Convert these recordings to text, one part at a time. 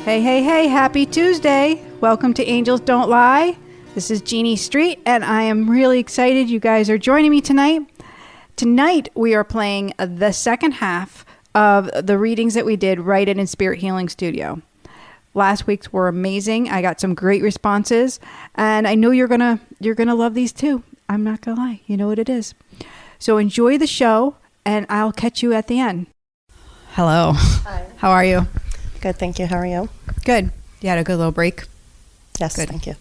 Hey, hey, hey, happy Tuesday. Welcome to Angels Don't Lie. This is Jeannie Street, and I am really excited you guys are joining me tonight. Tonight, we are playing the second half of the readings that we did right at Inspirit Healing Studio. Last week's were amazing. I got some great responses, and I know you're gonna love these too. I'm not gonna lie. You know what it is. So enjoy the show, and I'll catch you at the end. Hello. Hi. How are you? Good, thank you. How are you? Good. You had a good little break? Yes, Good. thank you.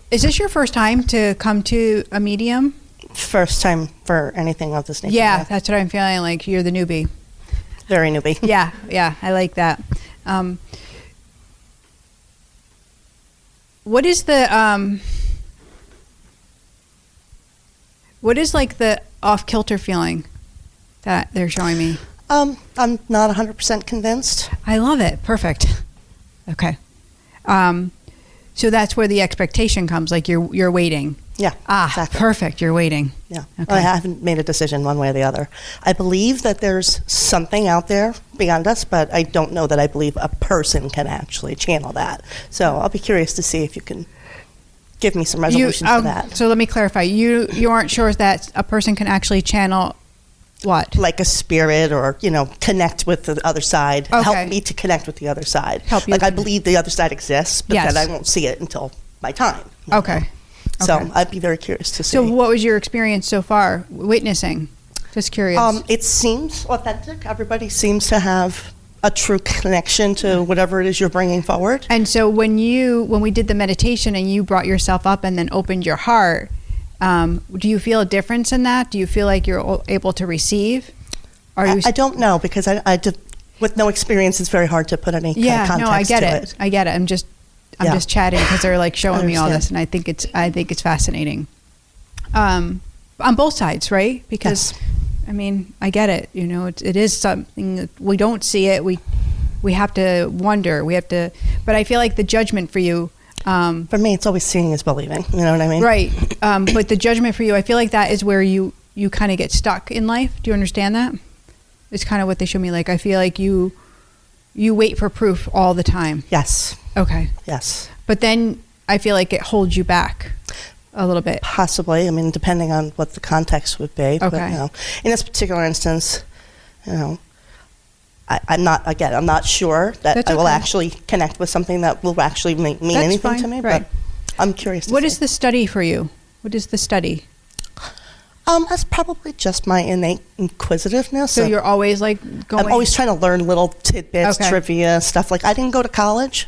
Is this your first time to come to a medium? First time for anything of this nature. Yeah, that's what I'm feeling like. You're the newbie. Very newbie. Yeah, I like that. What is the like the off-kilter feeling that they're showing me? I'm not 100% convinced. I love it. Perfect. Okay. So that's where the expectation comes, like you're waiting. Yeah, exactly. Perfect. You're waiting. Yeah. Okay. I haven't made a decision one way or the other. I believe that there's something out there beyond us, but I don't know that I believe a person can actually channel that. So I'll be curious to see if you can give me some resolutions for that. So let me clarify. You aren't sure that a person can actually channel what? Like a spirit, or, connect with the other side. Okay. Help me to connect with the other side. Help you Like, I connect. believe the other side exists, but Yes. then I won't see it until my time. Okay. So Okay. I'd be very curious to see. So what was your experience so far witnessing? Just curious. It seems authentic. Everybody seems to have a true connection to whatever it is you're bringing forward. And so when we did the meditation and you brought yourself up and then opened your heart, do you feel a difference in that? Do you feel like you're able to receive? I don't know, because I did, with no experience, it's very hard to put any kind of context I get to it. I get it. I'm just chatting because they're like showing me all this, and I think it's fascinating. On both sides, right? Because Yes. I mean, I get it. It is something that we don't see it. We have to wonder. But I feel like the judgment for you. For me, it's always seeing is believing. You know what I mean? Right. But the judgment for you, I feel like that is where you kind of get stuck in life. Do you understand that? It's kind of what they show me. Like, I feel like you wait for proof all the time. Yes. Okay. Yes. But then I feel like it holds you back a little bit. Possibly. I mean, depending on what the context would be. Okay. But, in this particular instance, I'm not sure that That's I will okay. actually connect with something that will actually mean That's anything fine, to me. right. But I'm curious to What see. is the study for you? What is the study? That's probably just my innate inquisitiveness. So you're always like going. I'm always trying to learn little tidbits, Okay. trivia, stuff. Like, I didn't go to college,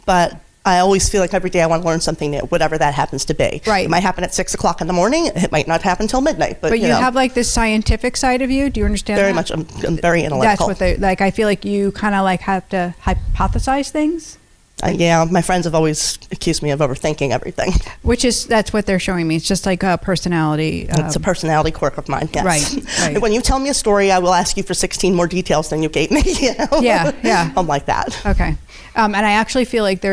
but I always feel like every day I want to learn something new, whatever that happens to be. Right. It might happen at 6 o'clock in the morning. It might not happen till midnight. But you have like this scientific side of you. Do you understand very that? much. I'm very That's analytical. what they like. I feel like you kind of like have to hypothesize things. Yeah, my friends have always accused me of overthinking everything. That's what they're showing me. It's just like a personality. It's a personality quirk of mine, yes. Right. When you tell me a story, I will ask you for 16 more details than you gave me. Yeah. I'm like that. Okay. And I actually feel like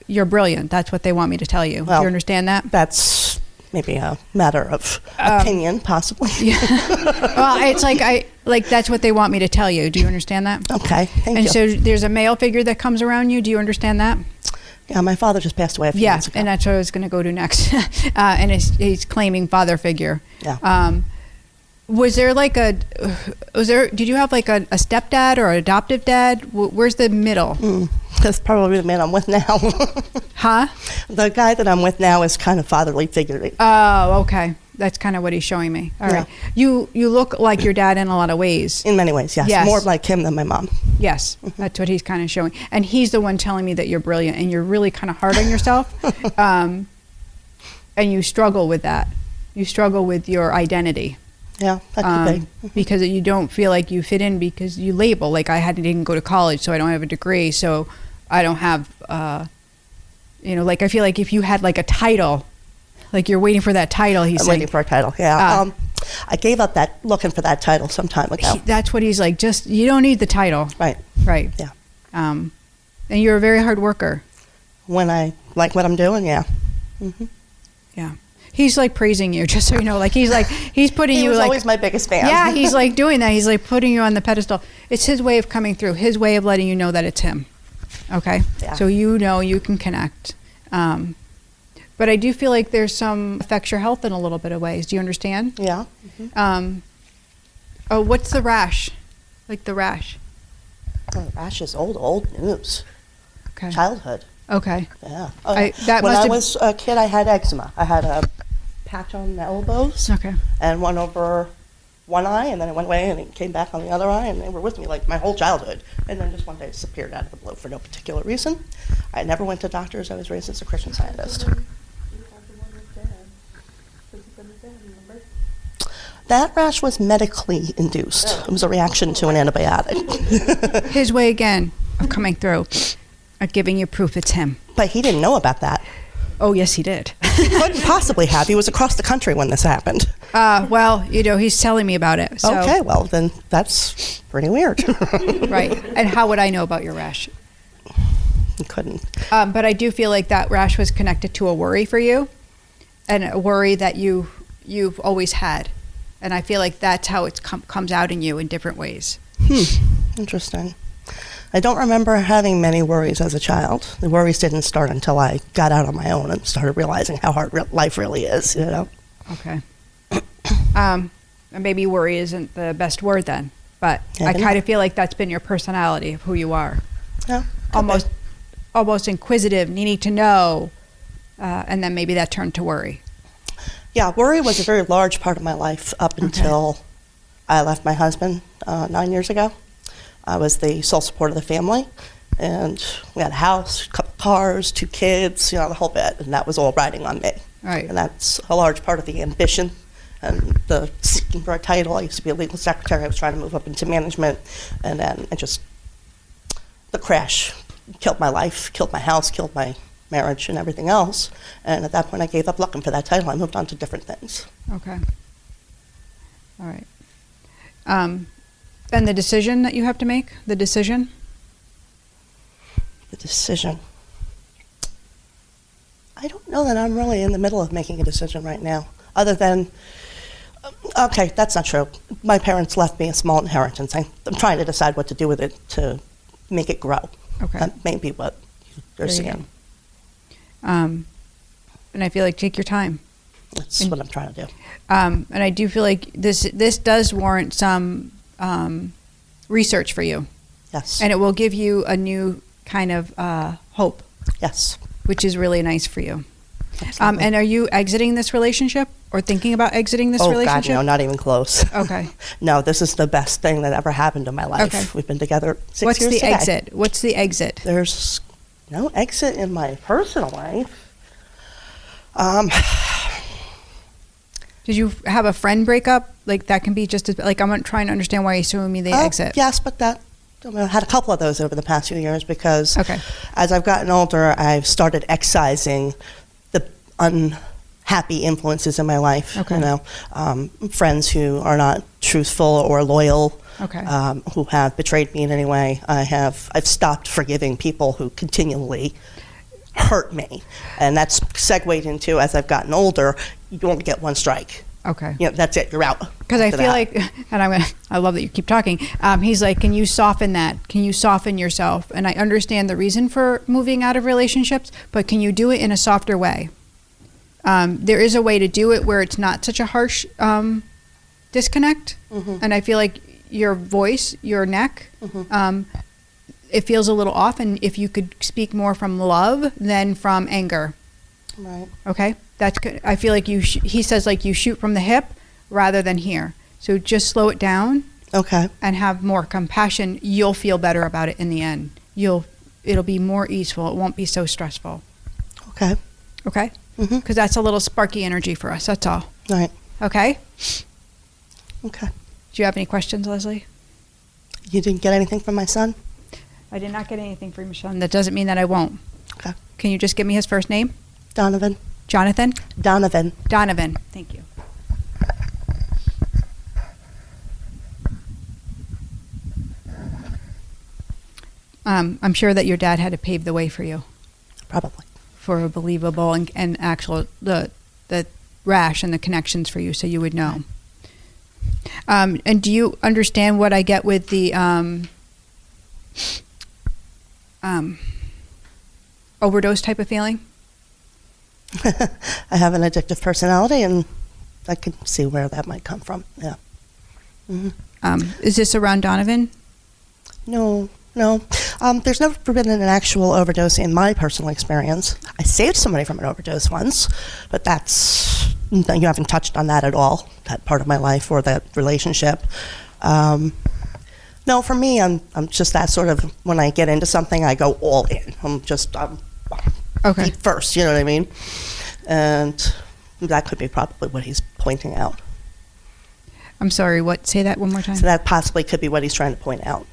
you're brilliant. That's what they want me to tell you. Do Well, you understand that? That's maybe a matter of opinion, possibly. Yeah. Well, it's like that's what they want me to tell you. Do you understand that? Okay, thank And you. so there's a male figure that comes around you. Do you understand that? Yeah, my father just passed away a few months ago. And that's what I was going to go to next. And he's claiming father figure. Yeah. Did you have like a stepdad or an adoptive dad? Where's the middle? That's probably the man I'm with now. Huh? The guy that I'm with now is kind of fatherly figure. Oh, okay. That's kind of what he's showing me. All right. You look like your dad in a lot of ways. In many ways, yes. Yes. More like him than my mom. Yes, that's what he's kind of showing. And he's the one telling me that you're brilliant and you're really kind of hard on yourself. And you struggle with that. You struggle with your identity. Yeah, that could be. Because you don't feel like you fit in because you label. Like, didn't go to college, so I don't have a degree, so I don't have, like, I feel like if you had like a title, like you're waiting for that title, he's I'm saying. waiting for a title, yeah. I gave up looking for that title some time ago. That's what he's like, just, you don't need the title. Right. Right. Yeah. And you're a very hard worker. When I like what I'm doing, yeah. Mm-hmm. Yeah. He's like praising you, just so you know. Like he's putting He you was like always my biggest fan. Yeah, he's like doing that. He's like putting you on the pedestal. It's his way of coming through. His way of letting you know that it's him. Okay. Yeah. So you know you can connect. But I do feel like there's some affects your health in a little bit of ways. Do you understand? Yeah. Mm-hmm. Oh, what's the rash? Like the rash. Oh, rash is old news. Okay. Childhood. Okay. Yeah. When I was a kid, I had eczema. I had a patch on the elbows. Okay. And one over one eye, and then it went away, and it came back on the other eye, and they were with me like my whole childhood. And then just one day it disappeared out of the blue for no particular reason. I never went to doctors. I was raised as a Christian Scientist. That rash was medically induced. It was a reaction to an antibiotic. His way again of coming through, of giving you proof it's him. But he didn't know about that. Oh, yes, he did. He couldn't possibly have. He was across the country when this happened. Well, he's telling me about it. So. Okay, well, then that's pretty weird. Right. And how would I know about your rash? He couldn't. But I do feel like that rash was connected to a worry for you, and a worry that you've always had. And I feel like that's how it comes out in you in different ways. Interesting. I don't remember having many worries as a child. The worries didn't start until I got out on my own and started realizing how hard life really is, you know? Okay. And maybe worry isn't the best word then, but Yeah, I kind of feel like that's been your personality of who you are. Yeah. Almost inquisitive, needing to know, and then maybe that turned to worry. Yeah, worry was a very large part of my life up until I left my husband 9 years ago. I was the sole support of the family, and we had a house, a couple cars, 2 kids, the whole bit, and that was all riding on me. Right. And that's a large part of the ambition and the seeking for a title. I used to be a legal secretary. I was trying to move up into management, and then the crash killed my life, killed my house, killed my marriage and everything else. And at that point, I gave up looking for that title. I moved on to different things. Okay. All right. And the decision that you have to make, the decision? The decision. I don't know that I'm really in the middle of making a decision right now, other than, okay, that's not true. My parents left me a small inheritance. I'm trying to decide what to do with it to make it grow. Okay. That may be what you're seeing. And I feel like take your time. That's what I'm trying to do. And I do feel like this does warrant some research for you. Yes. And it will give you a new kind of hope. Yes. Which is really nice for you. Absolutely. And are you exiting this relationship or thinking about exiting this relationship? Oh, God, no, not even close. Okay. No, this is the best thing that ever happened in my life. Okay. We've been together 6 What's years the today. exit? What's the exit? There's no exit in my personal life. Did you have a friend breakup? Like that can be just as, like I'm trying to understand why you're assuming me the exit. Yes, but I had a couple of those over the past few years because Okay. as I've gotten older, I've started excising the unhappy influences in my life. Okay. Friends who are not truthful or loyal. Okay. Who have betrayed me in any way. I've stopped forgiving people who continually hurt me, and that's segued into, as I've gotten older, you only get one strike. Okay. That's it. You're out. Because I feel like, and I love that you keep talking. He's like, can you soften that? Can you soften yourself? And I understand the reason for moving out of relationships, but can you do it in a softer way? There is a way to do it where it's not such a harsh disconnect. Mm-hmm. And I feel like your voice, your neck, it feels a little off. And if you could speak more from love than from anger. Right. Okay? That's good. I feel like he says like you shoot from the hip rather than here. So just slow it down. Okay. And have more compassion. You'll feel better about it in the end. It'll be more easeful. It won't be so stressful. Okay. Okay? Because that's a little sparky energy for us. That's all. Right. Okay? Okay. Do you have any questions, Leslie? You didn't get anything from my son? I did not get anything from your son. That doesn't mean that I won't. Okay. Can you just give me his first name? Donovan. Jonathan? Donovan. Donovan. Thank you. I'm sure that your dad had to pave the way for you. Probably. For a believable and actual the rash and the connections for you, so you would know. And do you understand what I get with the overdose type of feeling? I have an addictive personality, and I can see where that might come from. Yeah. Is this around Donovan? No. There's never been an actual overdose in my personal experience. I saved somebody from an overdose once, but you haven't touched on that at all, that part of my life or that relationship. No, for me, I'm just that sort of, when I get into something, I go all in. I'm okay. Feet first, you know what I mean? And that could be probably what he's pointing out. I'm sorry, what? Say that one more time. So that possibly could be what he's trying to point out.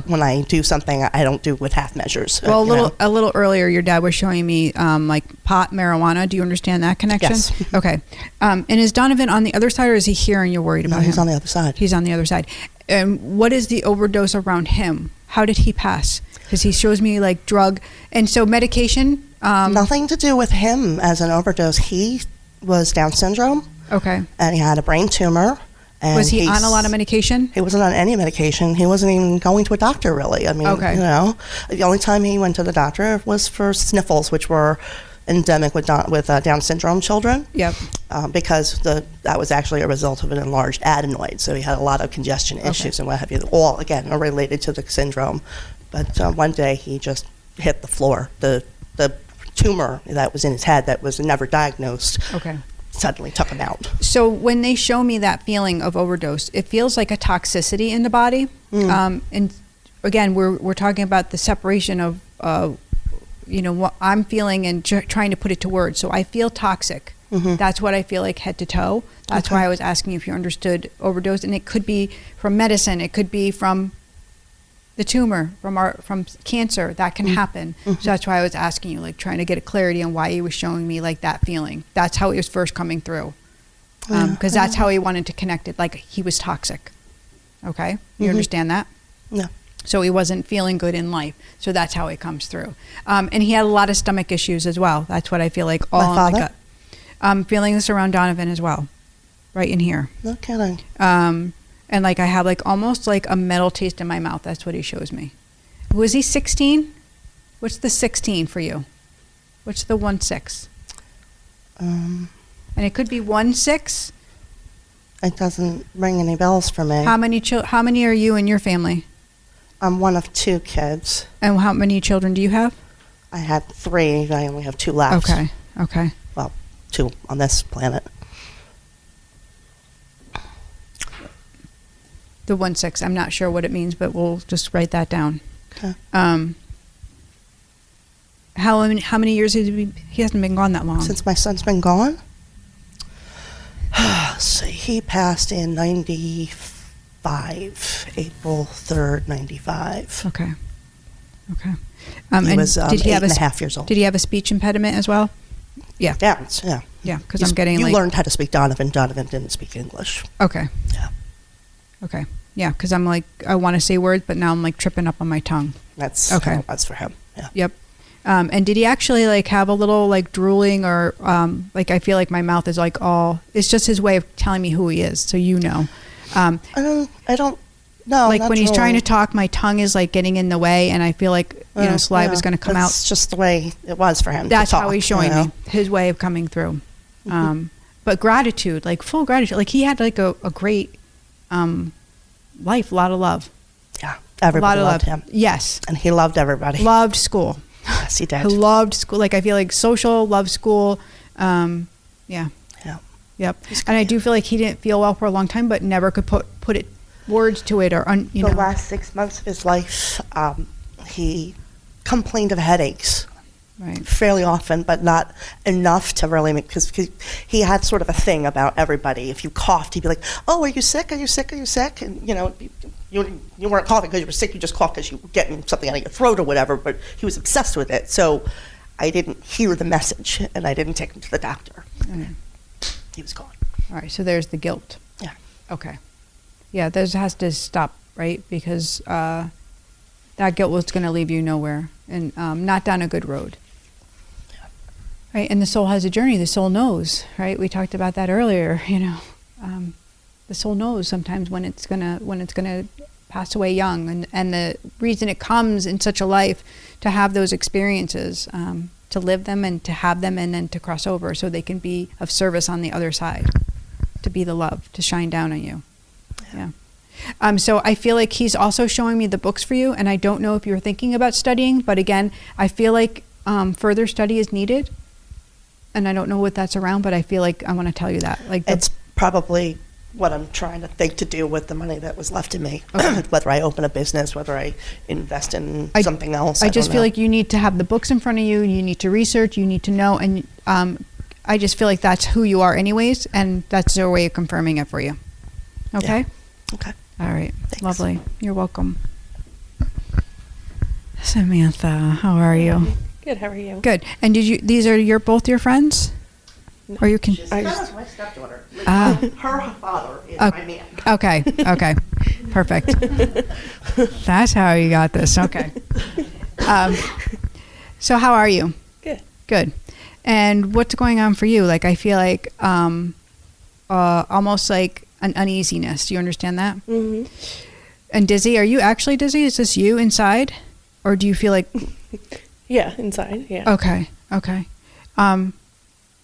When I do something, I don't do with half measures. Well, a little earlier, your dad was showing me like pot, marijuana. Do you understand that connection? Yes. Okay. And is Donovan on the other side, or is he here and you're worried about him? He's on the other side. He's on the other side. And what is the overdose around him? How did he pass? Because he shows me like drug. And so medication? Nothing to do with him as an overdose. He was Down syndrome. Okay. And he had a brain tumor. And was he on a lot of medication? He wasn't on any medication. He wasn't even going to a doctor, really. I mean, the only time he went to the doctor was for sniffles, which were endemic with Down syndrome children. Yep. Because that was actually a result of an enlarged adenoid. So he had a lot of congestion issues and what have you. All, again, are related to the syndrome. But one day he just hit the floor. The tumor that was in his head that was never diagnosed. Okay. Suddenly took him out. So when they show me that feeling of overdose, it feels like a toxicity in the body. And again, we're talking about the separation of what I'm feeling and trying to put it to words. So I feel toxic. That's what I feel like head to toe. That's why I was asking you if you understood overdose. And it could be from medicine. It could be from the tumor, from cancer. That can happen. So that's why I was asking you, like trying to get a clarity on why he was showing me like that feeling. That's how it was first coming through. Because that's how he wanted to connect it, like he was toxic. Okay? You understand that? Yeah. So he wasn't feeling good in life. So that's how it comes through. And he had a lot of stomach issues as well. That's what I feel like all in the gut. I'm feeling this around Donovan as well. Right in here. No kidding. And like I have like almost like a metal taste in my mouth. That's what he shows me. Was he 16? What's the 16 for you? What's the 1-6? And it could be 1-6. It doesn't ring any bells for me. How many are you in your family? I'm one of 2 kids. And how many children do you have? I had 3. I only have 2 left. Okay. Well, 2 on this planet. The 1-6. I'm not sure what it means, but we'll just write that down. Okay. How many years has he hasn't been gone that long? Since my son's been gone? So he passed in 95, April 3rd, 95. Okay. He was 8.5 years old. Did he have a speech impediment as well? Yeah. Downs, yeah. Yeah, because I'm getting You learned how to speak Donovan. Donovan didn't speak English. Okay. Yeah. Okay. Yeah, because I'm like, I want to say words, but now I'm like tripping up on my tongue. That's how it was for him. Yeah. Yep. And did he actually like have a little like drooling or like I feel like my mouth is like all, it's just his way of telling me who he is. So you know. I don't know. Like when he's trying to talk, my tongue is like getting in the way and I feel like, saliva is going to come out. It's just the way it was for him. That's to talk, how he's showing me his way of coming through. But gratitude, like full gratitude. Like he had like a great life, a lot of love. Yeah, everybody loved him. Yes. And he loved everybody. Loved school. Yes, he did. He loved school. Like I feel like social, loved school. Yeah. Yep. And I do feel like he didn't feel well for a long time, but never could put it words to it or the last 6 months of his life, he complained of headaches. Right. Fairly often, but not enough to really make, because he had sort of a thing about everybody. If you coughed, he'd be like, "Oh, are you sick? Are you sick? Are you sick?" And you weren't coughing because you were sick. You just coughed because you were getting something out of your throat or whatever. But he was obsessed with it, so I didn't hear the message, and I didn't take him to the doctor. He was gone. All right. So there's the guilt. Yeah. Okay. Yeah. This has to stop, right? Because that guilt was going to leave you nowhere and not down a good road. Right, and the soul has a journey. The soul knows, right? We talked about that earlier. The soul knows sometimes when it's gonna pass away young, and the reason it comes in such a life to have those experiences, to live them and to have them, and then to cross over, so they can be of service on the other side, to be the love, to shine down on you. Yeah. So I feel like he's also showing me the books for you, and I don't know if you're thinking about studying, but again, I feel like further study is needed. And I don't know what that's around, but I feel like I want to tell you that. It's probably what I'm trying to think to do with the money that was left in me. Okay. Whether I open a business, whether I invest in something else. I just feel like you need to have the books in front of you. You need to research. You need to know. And I just feel like that's who you are anyways. And that's their way of confirming it for you. Okay? Yeah. Okay. All right. Thanks. Lovely. You're welcome. Samantha, how are you? Good. How are you? Good. And these are both your friends? No. Or you can... That's my stepdaughter. Her father is Oh, my man. Okay. Perfect. That's how you got this. Okay. So how are you? Good. And what's going on for you? Like, I feel like almost like an uneasiness. Do you understand that? Mm-hmm. And dizzy. Are you actually dizzy? Is this you inside? Or do you feel like... Yeah, inside. Yeah. Okay.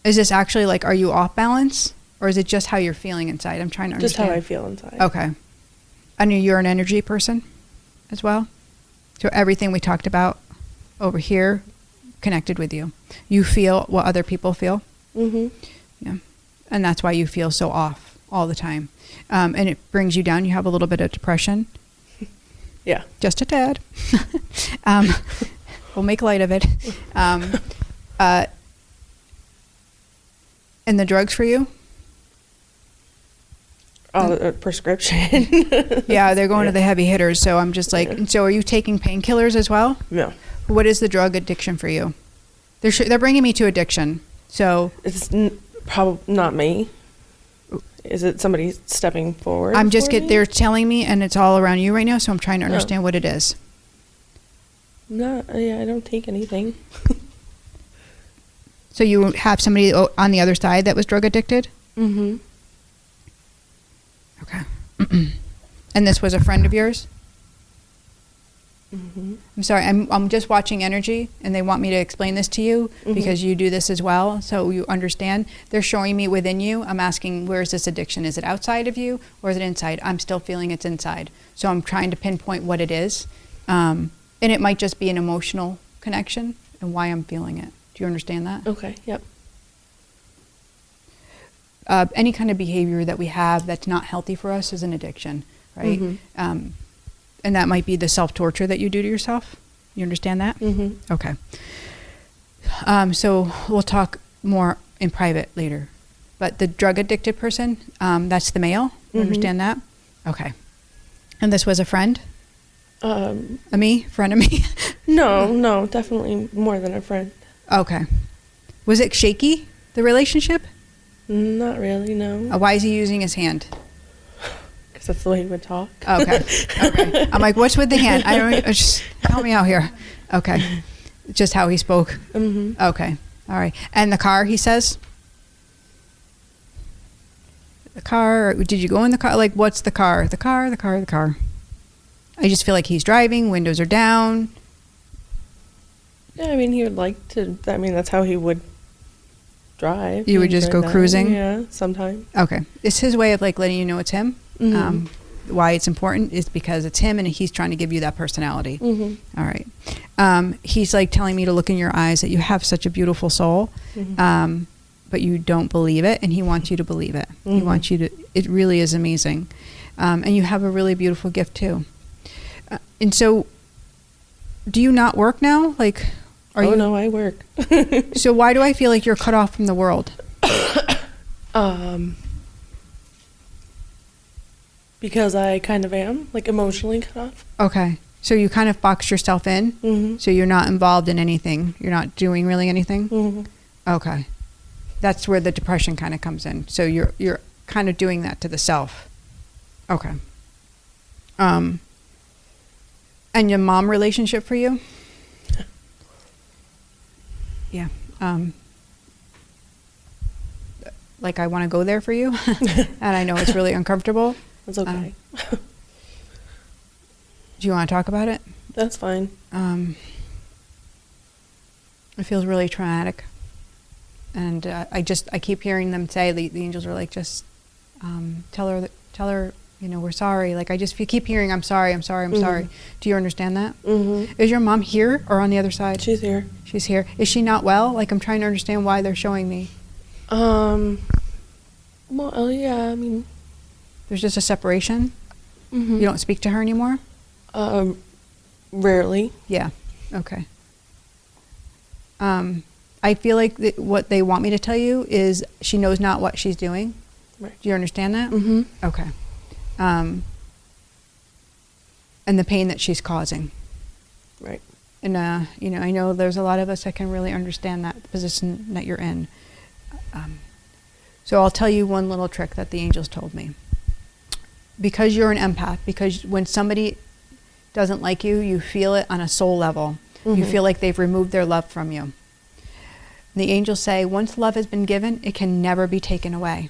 Is this actually like, are you off balance? Or is it just how you're feeling inside? I'm trying to Just understand. how I feel inside. Okay. And you're an energy person as well? So everything we talked about over here connected with you. You feel what other people feel? Mm-hmm. Yeah. And that's why you feel so off all the time. And it brings you down. You have a little bit of depression. Yeah. Just a tad. We'll make light of it. And the drugs for you? Oh, a prescription. Yeah, they're going to the heavy hitters. So I'm just like, so are you taking painkillers as well? No. What is the drug addiction for you? They're bringing me to addiction. So It's probably not me. Is it somebody stepping forward? I'm just for me? they're telling me, and it's all around you right now. So I'm trying to understand what it is. No, yeah, I don't take anything. So you have somebody on the other side that was drug addicted? Mm-hmm. Okay. And this was a friend of yours? Mm-hmm. I'm sorry, I'm just watching energy, and they want me to explain this to you because you do this as well, so you understand. They're showing me within you. I'm asking, where is this addiction? Is it outside of you, or is it inside? I'm still feeling it's inside. So I'm trying to pinpoint what it is. And it might just be an emotional connection and why I'm feeling it. Do you understand that? Okay, yep. Any kind of behavior that we have that's not healthy for us is an addiction, right? Mm-hmm. And that might be the self-torture that you do to yourself. You understand that? Mm-hmm. Okay. So we'll talk more in private later. But the drug-addicted person, that's the male. You understand that? Okay. And this was a friend? A friend of me? No, definitely more than a friend. Okay. Was it shaky, the relationship? Not really, no. Why is he using his hand? Because that's the way he would talk. Okay. I'm like, what's with the hand? I don't just help me out here. Okay. Just how he spoke. Mm-hmm. Okay. All right. And the car, he says? The car, did you go in the car? Like, what's the car? The car. I just feel like he's driving, windows are down. Yeah, I mean, he would like to, that's how he would drive. You would just go cruising? Yeah, sometimes. Okay. It's his way of like letting you know it's him. Mm-hmm. Why it's important is because it's him and he's trying to give you that personality. Mm-hmm. All right. He's like telling me to look in your eyes that you have such a beautiful soul, but you don't believe it, and he wants you to believe it. Mm-hmm. He wants you to, it really is amazing. And you have a really beautiful gift too. And so, do you not work now? Like, No, I work. So why do I feel like you're cut off from the world? Because I kind of am, like, emotionally cut off. Okay. So you kind of boxed yourself in? Mm-hmm. So you're not involved in anything? You're not doing really anything? Mm-hmm. Okay. That's where the depression kind of comes in. So you're kind of doing that to the self. Okay. And your mom relationship for you? Yeah. like I want to go there for you, and I know it's really uncomfortable. It's okay. Do you want to talk about it? That's fine. It feels really traumatic, and I keep hearing them say the angels are like, just tell her, you know, we're sorry. Like keep hearing, I'm sorry. Do you understand that? Is your mom here or on the other side? She's here. She's here. Is she not well? Like, I'm trying to understand why they're showing me. Well, yeah, I mean, There's just a separation. You don't speak to her anymore? rarely. Yeah. Okay. I feel like what they want me to tell you is she knows not what she's doing. Right. Do you understand that? Mm-hmm. Okay. And the pain that she's causing. Right. And, you know, I know there's a lot of us that can really understand that position that you're in. So I'll tell you one little trick that the angels told me. Because you're an empath, because when somebody doesn't like you, you feel it on a soul level. You feel like they've removed their love from you. The angels say, once love has been given, it can never be taken away.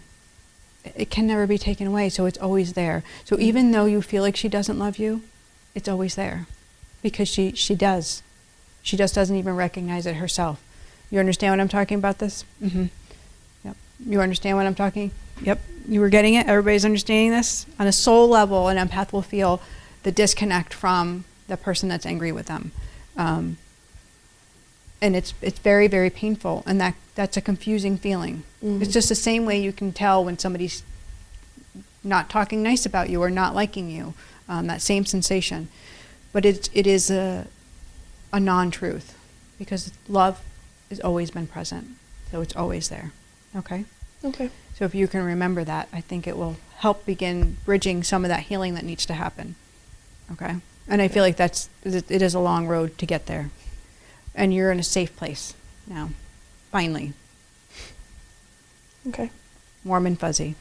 It can never be taken away, so it's always there. So even though you feel like she doesn't love you, it's always there. Because she does. She just doesn't even recognize it herself. You understand what I'm talking about this? Mm-hmm. Yep. You understand what I'm talking? Yep. You were getting it? Everybody's understanding this? On a soul level, an empath will feel the disconnect from the person that's angry with them. And it's very, very painful, and that's a confusing feeling. It's just the same way you can tell when somebody's not talking nice about you or not liking you, that same sensation. But it is a non-truth, because love has always been present, so it's always there. Okay? Okay. So if you can remember that, I think it will help begin bridging some of that healing that needs to happen. Okay? And I feel like it is a long road to get there. And you're in a safe place now, finally. Okay. Warm and fuzzy,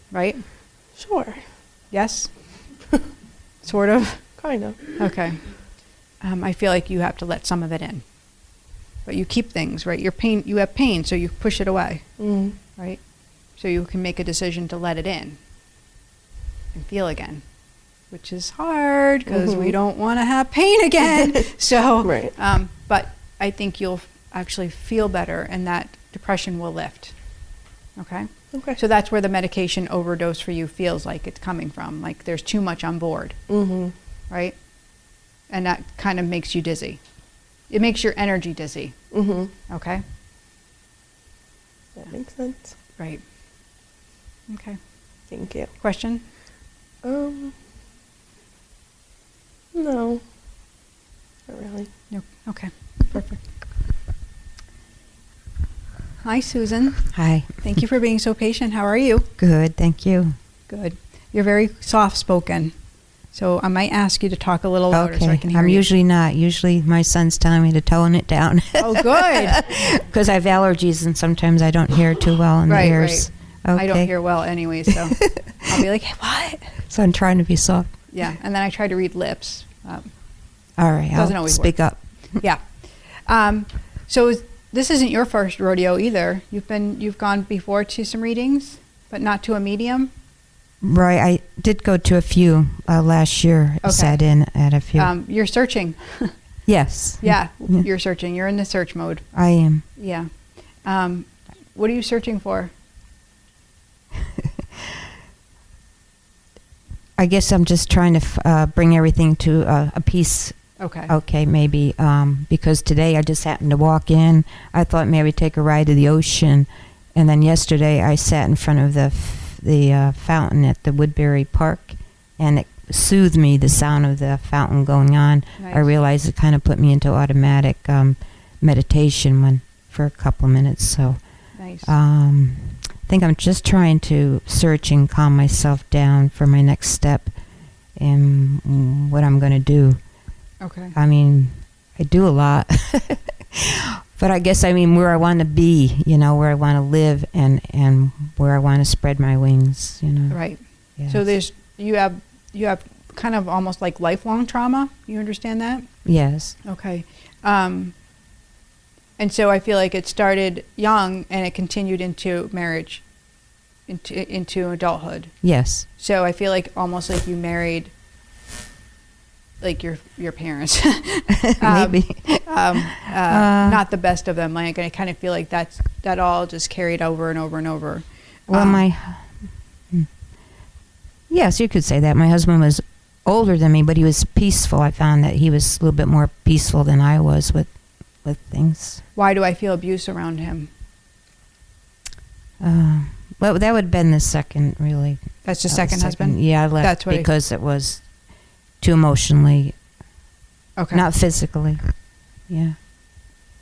right? Sure. Yes? Sort of? Kind of. Okay. I feel like you have to let some of it in. But you keep things, right? You have pain, so you push it away, right? So you can make a decision to let it in and feel again, which is hard because we don't want to have pain again. So, Right. But I think you'll actually feel better, and that depression will lift. Okay? Okay. So that's where the medication overdose for you feels like it's coming from. Like there's too much on board. Right? And that kind of makes you dizzy. It makes your energy dizzy. Okay? That makes sense. Right. Okay. Thank you. Question? No. Not really. No. Okay. Perfect. Hi, Susan. Hi. Thank you for being so patient. How are you? Good, thank you. Good. You're very soft-spoken. So I might ask you to talk a little louder so I can hear I'm you. usually not. Usually my son's telling me to tone it down. Oh, good. Because I have allergies and sometimes I don't hear too well in the ears. Okay. I don't hear well anyway, so I'll be like, hey, what? So I'm trying to be soft. Yeah, and then I try to read lips. All right, Doesn't I'll always speak work. up. Yeah. So this isn't your first rodeo either. You've gone before to some readings, but not to a medium. Right, I did go to a few last year. Okay. Sat in at a few. You're searching. Yes. Yeah, you're searching. You're in the search mode. I am. Yeah. What are you searching for? I guess I'm just trying to bring everything to a piece. Okay. Okay, maybe because today I just happened to walk in. I thought maybe take a ride to the ocean, and then yesterday I sat in front of the fountain at the Woodbury Park, and it soothed me, the sound of the fountain going on. Nice. I realized it kind of put me into automatic meditation for a couple of minutes. So Nice. I think I'm just trying to search and calm myself down for my next step and what I'm going to do. Okay. I mean, I do a lot. But I guess, I mean, where I want to be, where I want to live and where I want to spread my wings, Right. Yes. So you have kind of almost like lifelong trauma. You understand that? Yes. Okay. And so I feel like it started young and it continued into marriage, into adulthood. Yes. So I feel like almost like you married like your parents. Maybe. Not the best of them. Like I kind of feel like that all just carried over and over and over. Well, yes, you could say that. My husband was older than me, but he was peaceful. I found that he was a little bit more peaceful than I was with things. Why do I feel abuse around him? Well, that would have been the second, really. That's the second husband? Yeah, I left That's what because it was too emotionally, Okay. not physically. Yeah.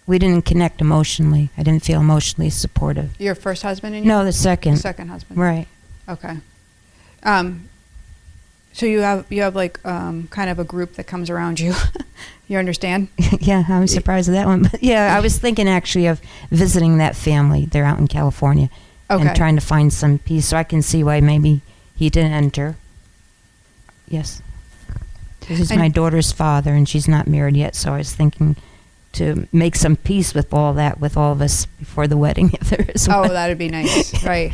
We didn't connect emotionally. I didn't feel emotionally supportive. Your first husband and No, the second. The second husband. Right. Okay. So you have like kind of a group that comes around you. You understand? Yeah, I'm surprised at that one. But yeah, I was thinking actually of visiting that family. They're out in California. Okay. And trying to find some peace. So I can see why maybe he didn't enter. Yes. This is my daughter's father, and she's not married yet, so I was thinking to make some peace with all that, with all of us before the wedding, if there is one. Oh, that'd be nice. Right.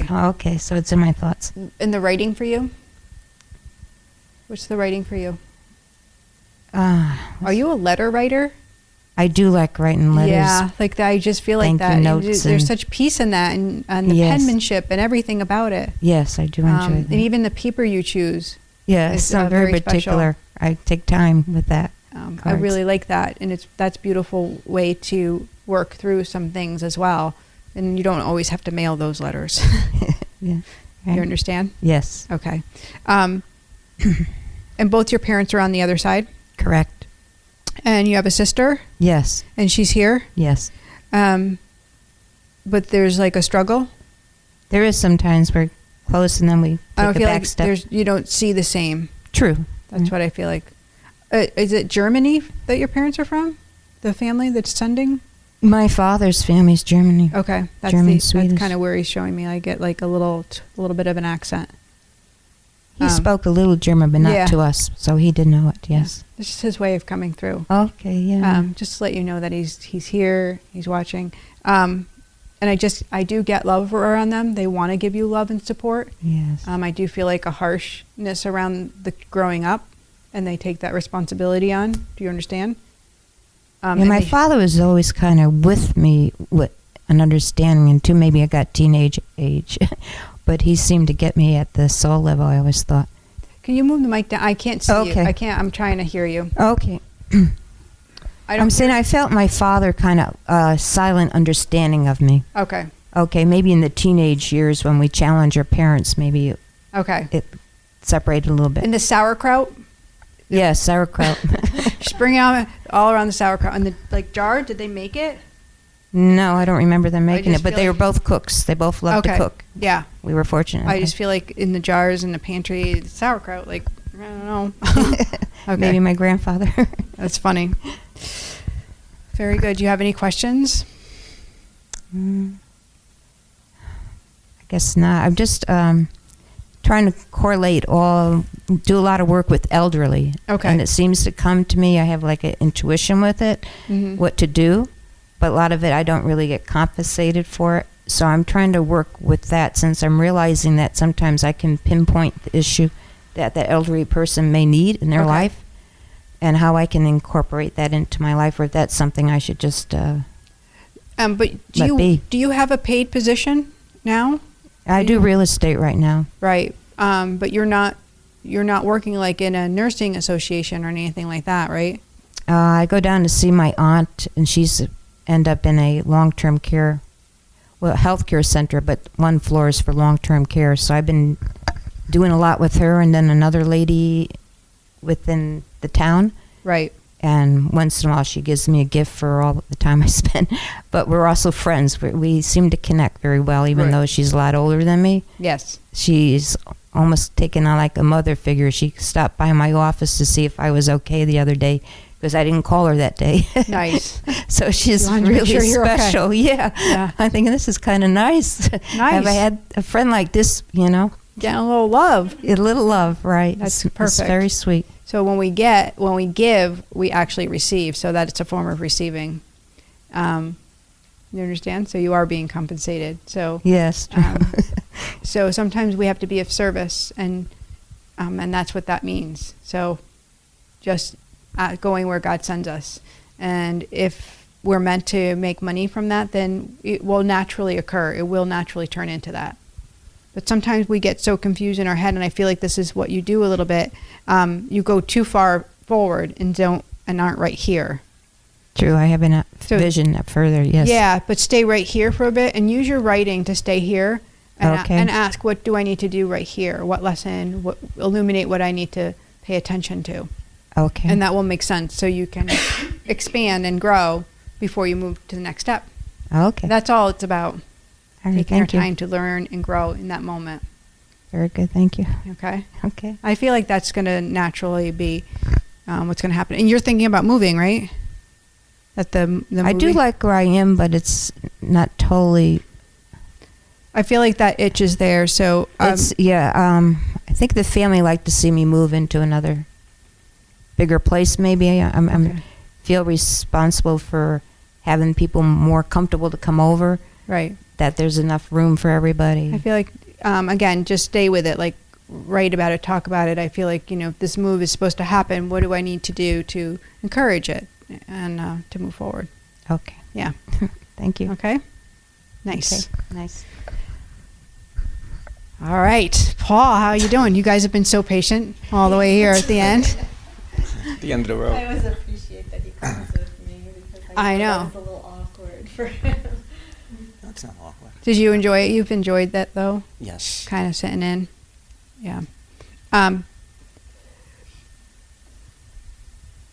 So, okay, so it's in my thoughts. And the writing for you? What's the writing for you? Are you a letter writer? I do like writing letters. Yeah, like that. I just feel like Thank that. you notes There's and- such peace in that, and the Yes. penmanship and everything about it. Yes, I do enjoy that. And even the paper you choose. Yeah, is, it's not very very special. particular. I take time with that. I Cards. really like that, and that's a beautiful way to work through some things as well. And you don't always have to mail those letters. Yeah. You understand? Yes, Okay. And both your parents are on the other side, correct. and you have a sister, Yes, and she's here. yes. But there's like a struggle. There is sometimes we're close and then we I don't take a feel back like step. you don't see the same. True. That's what I feel like. Is it Germany that your parents are from? The family that's sending? My father's family's Germany. Okay, that's German, that's Swedish. kind of where he's showing me. I get like a little bit of an accent. He spoke a little German, but not yeah. to us, so he did know it. Yes. This is his way of coming through. Okay. Yeah. Just to let you know that he's here, he's watching. And I do get love around them. They want to give you love and support. yes. I do feel like a harshness around the growing up, and they take that responsibility on. Do you understand? Yeah, and my they- father was always kind of with me with an understanding until maybe I got teenage age, but he seemed to get me at the soul level. I always thought. Can you move the mic down? I can't see you. Okay. I can't. I'm trying to hear you. Okay. I'm saying I felt my father kind of silent understanding of me. Okay. Okay, maybe in the teenage years when we challenge our parents, maybe Okay. it separated a little bit. And the sauerkraut. Yes, sauerkraut. Just bring it all around the sauerkraut. And the jar. Did they make it? No, I don't remember them making just it, but feel they like- were both cooks. They both loved to cook. Yeah. We were fortunate. I just feel like in the jars in the pantry, sauerkraut. Like I don't know. Okay. Maybe my grandfather. That's funny. Very good. Do you have any questions? I guess not. I'm just trying to correlate do a lot of work with elderly. Okay. And it seems to come to me. I have like an intuition with it, Mhm. what to do. But a lot of it, I don't really get compensated for it. So I'm trying to work with that since I'm realizing that sometimes I can pinpoint the issue that that elderly person may need in their Okay. life and how I can incorporate that into my life, or if that's something I should just But Let be. do you have a paid position now? I do real estate right now. Right. But you're not working like in a nursing association or anything like that, right? I go down to see my aunt, and she's end up in a long-term care, healthcare center, but one floor is for long-term care. So I've been doing a lot with her, and then another lady within the town. Right. And once in a while, she gives me a gift for all the time I spend. But we're also friends. We seem to connect very well, even Right. though she's a lot older than me. Yes. She's almost taken on like a mother figure. She stopped by my office to see if I was okay the other day because I didn't call her that day. Nice. So she's You wanted to make really sure you're okay. special. Yeah. Yeah. I'm thinking this is kind of nice. Nice. Have I had a friend like this, you know? Getting a little love. A little love, right? That's It's perfect. very sweet. So when we give, we actually receive. So that it's a form of receiving. You understand? So you are being compensated. So Yes. so sometimes we have to be of service, and that's what that means. So just going where God sends us, and if we're meant to make money from that, then it will naturally occur. It will naturally turn into that. But sometimes we get so confused in our head, and I feel like this is what you do a little bit. You go too far forward and aren't right here. True. I have a So- vision up further. Yes. Yeah, but stay right here for a bit and use your writing to stay here and, Okay. and ask, what do I need to do right here? What lesson? Illuminate what I need to pay attention to. Okay. And that will make sense, so you can expand and grow before you move to the next step. Okay. That's all it's about. All right, Taking our thank you. time to learn and grow in that moment. Very good. Thank you. Okay? Okay. I feel like that's going to naturally be what's going to happen. And you're thinking about moving, right? That the I do movie- like where I am, but it's not totally. I feel like that itch is there. So It's I think the family like to see me move into another bigger place. Maybe I'm Okay. feel responsible for having people more comfortable to come over. right. That there's enough room for everybody. I feel like again, just stay with it. Like write about it, talk about it. I feel like this move is supposed to happen. What do I need to do to encourage it and to move forward? Okay. Yeah. Thank you. Okay. Nice. Okay. Nice. All right, Paul, how are you doing? You guys have been so patient all the way here at the end. The end of the road. I always appreciate that he comes with me because I know. it's a little awkward for him. That's not awkward. Did you enjoy it? You've enjoyed that though, Yes. kind of sitting in. Yeah.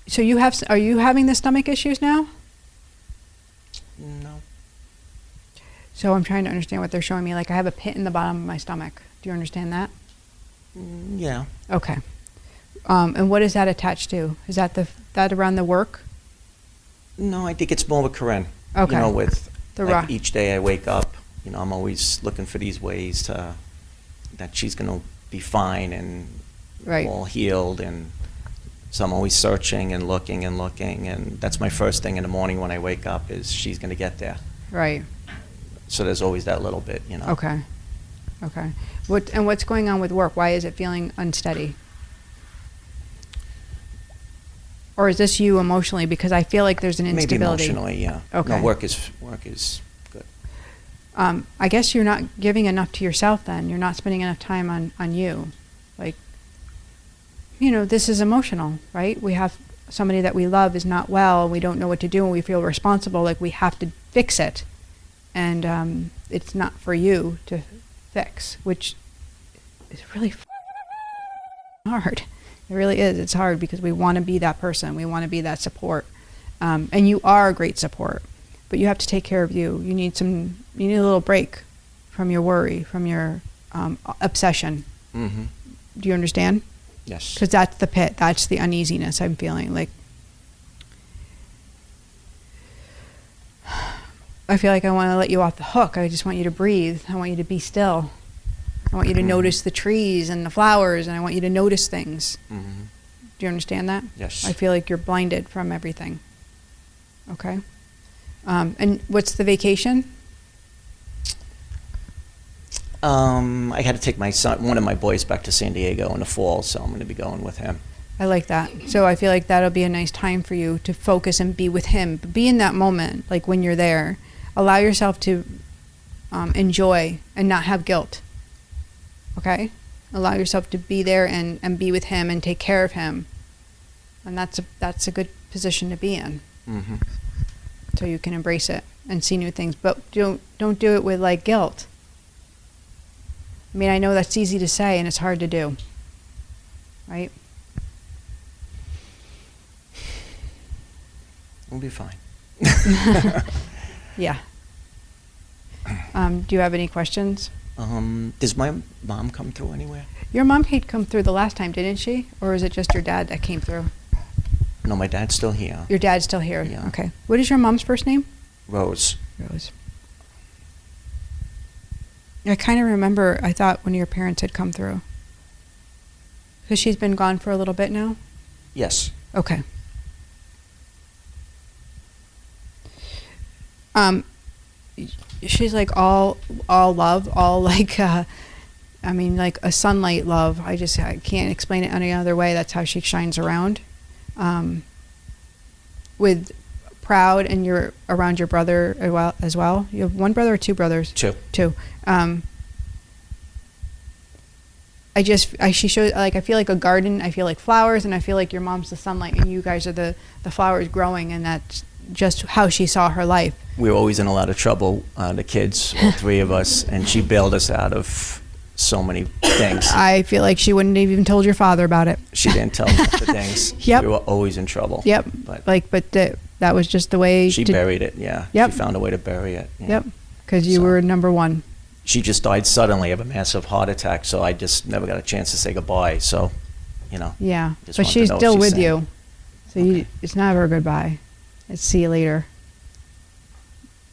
So are you having the stomach issues now? No. So I'm trying to understand what they're showing me. Like I have a pit in the bottom of my stomach. Do you understand that? Yeah. Okay. And what is that attached to? Is that that around the work? No, I think it's more with Corinne. Okay. With The like rock. each day I wake up, I'm always looking for these ways that she's going to be fine and Right. all healed. And so I'm always searching and looking. And that's my first thing in the morning when I wake up is she's going to get there. Right. So there's always that little bit, Okay. Okay. What's going on with work? Why is it feeling unsteady? Or is this you emotionally? Because I feel like there's an Maybe instability. emotionally, yeah. Okay. No, work is good. I guess you're not giving enough to yourself then. You're not spending enough time on you. Like, this is emotional, right? We have somebody that we love is not well. We don't know what to do and we feel responsible. Like we have to fix it. And it's not for you to fix, which is really hard. It really is. It's hard because we want to be that person. We want to be that support. And you are a great support, but you have to take care of you. You need a little break from your worry, from your obsession. Mm-hmm. Do you understand? Yes. Because that's the pit. That's the uneasiness I'm feeling. Like, I feel like I want to let you off the hook. I just want you to breathe. I want you to be still. I want you to notice the trees and the flowers, and I want you to notice things. Mm-hmm. Do you understand that? Yes. I feel like you're blinded from everything. Okay. And what's the vacation? I had to take one of my boys back to San Diego in the fall, so I'm going to be going with him. I like that. So I feel like that'll be a nice time for you to focus and be with him. Be in that moment, like when you're there. Allow yourself to enjoy and not have guilt. Okay? Allow yourself to be there and be with him and take care of him. And that's a good position to be in. Mm-hmm. So you can embrace it and see new things. But don't do it with like guilt. I mean, I know that's easy to say and it's hard to do. Right? We'll be fine. Yeah. Do you have any questions? Does my mom come through anywhere? Your mom had come through the last time, didn't she? Or is it just your dad that came through? No, my dad's still here. Your dad's still here? Yeah. Okay. What is your mom's first name? Rose. Rose. I kind of remember, I thought one of your parents had come through. Because she's been gone for a little bit now? Yes. Okay. She's like all love, all like I mean, like a sunlight love. I can't explain it any other way. That's how she shines around. With proud, and you're around your brother as well. You have one brother or two brothers? Two. She shows, like, I feel like a garden. I feel like flowers, and I feel like your mom's the sunlight, and you guys are the flowers growing, and that's just how she saw her life. We were always in a lot of trouble, the kids, all three of us, and she bailed us out of so many things. I feel like she wouldn't have even told your father about it. She didn't tell us the things. Yep. We were always in trouble. Yep. But that was just the way she buried it, yeah. Yep. She found a way to bury it. Yeah. Yep. Because you were number one. She just died suddenly of a massive heart attack, so I just never got a chance to say goodbye. So, Yeah. just But wanted to she's know what still she's with saying. you. So Okay. it's never a goodbye. It's see you later.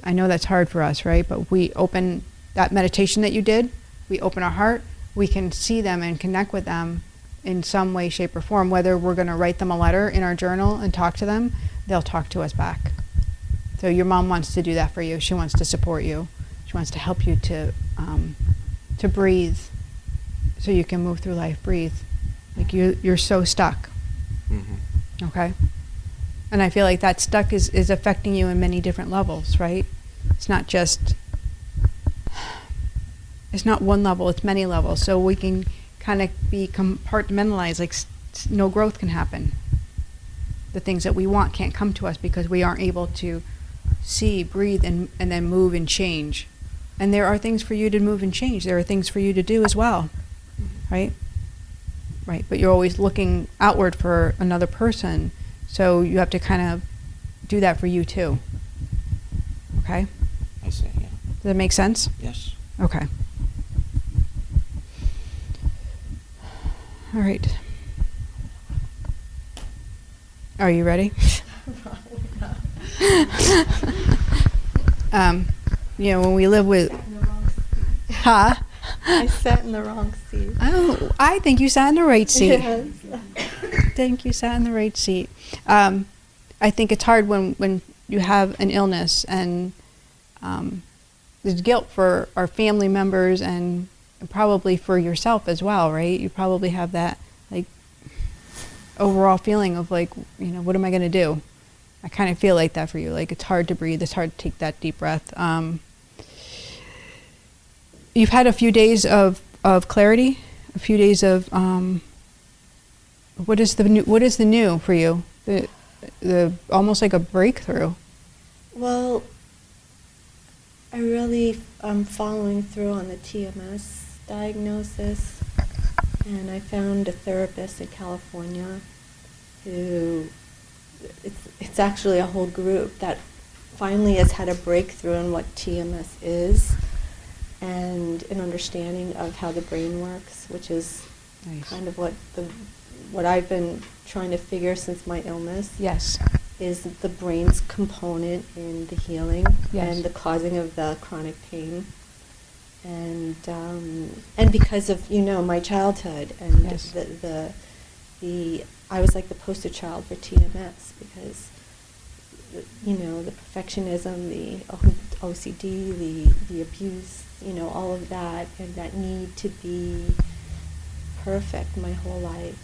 I know that's hard for us, right? But we open that meditation that you did, we open our heart, we can see them and connect with them in some way, shape, or form. Whether we're going to write them a letter in our journal and talk to them, they'll talk to us back. So your mom wants to do that for you. She wants to support you. She wants to help you to breathe, so you can move through life. Breathe, like you're so stuck. Mm-hmm. Okay. And I feel like that stuck is affecting you in many different levels, right? It's not one level, it's many levels. So we can kind of be compartmentalized, like no growth can happen. The things that we want can't come to us because we aren't able to see, breathe, and then move and change. And there are things for you to move and change. There are things for you to do as well, right? Right, but you're always looking outward for another person. So you have to kind of do that for you too. Okay? I see, yeah. Does that make sense? Yes. Okay. All right. Are you ready? When we live with... Huh? I sat in the wrong seat. Oh, I think you sat in the right seat. Yes. Think you sat in the right seat. I think it's hard when you have an illness, and there's guilt for our family members and probably for yourself as well, right? You probably have that like overall feeling of like, what am I going to do? I kind of feel like that for you. Like it's hard to breathe. It's hard to take that deep breath. You've had a few days of clarity, a few days of what is the new for you? The almost like a breakthrough. Well, I really am following through on the TMS diagnosis, and I found a therapist in California who, it's actually a whole group that finally has had a breakthrough in what TMS is and an understanding of how the brain works, which is Nice. kind of what I've been trying to figure since my illness. Yes. Is the brain's component in the healing Yes. and the causing of the chronic pain, and because of my childhood and Yes. the I was like the poster child for TMS because the perfectionism, the OCD, the abuse, all of that, and that need to be perfect my whole life.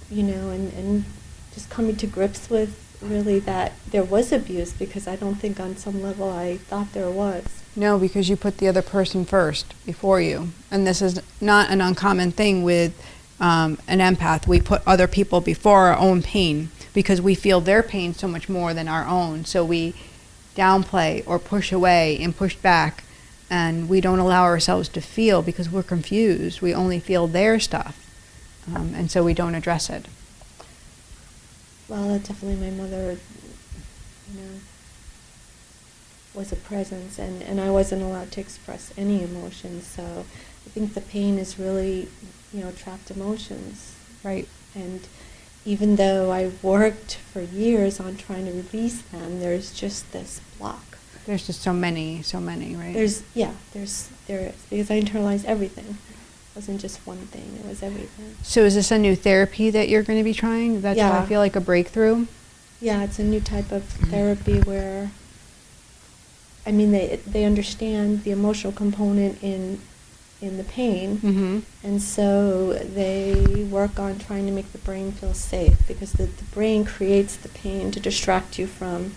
And just coming to grips with really that there was abuse, because I don't think on some level I thought there was. No, because you put the other person first before you. And this is not an uncommon thing with an empath. We put other people before our own pain because we feel their pain so much more than our own. So we downplay or push away and push back, and we don't allow ourselves to feel because we're confused. We only feel their stuff, and so we don't address it. Well, definitely my mother, was a presence, and I wasn't allowed to express any emotions. So I think the pain is really, trapped emotions. Right. And even though I've worked for years on trying to release them, there's just this block. There's just so many, right? There is, because I internalized everything. It wasn't just one thing, it was everything. So is this a new therapy that you're going to be trying? That's why I Yeah. feel like a breakthrough? Yeah, it's a new type of therapy where, I mean, they understand the emotional component in the pain, Mm-hmm. and so they work on trying to make the brain feel safe, because the brain creates the pain to distract you from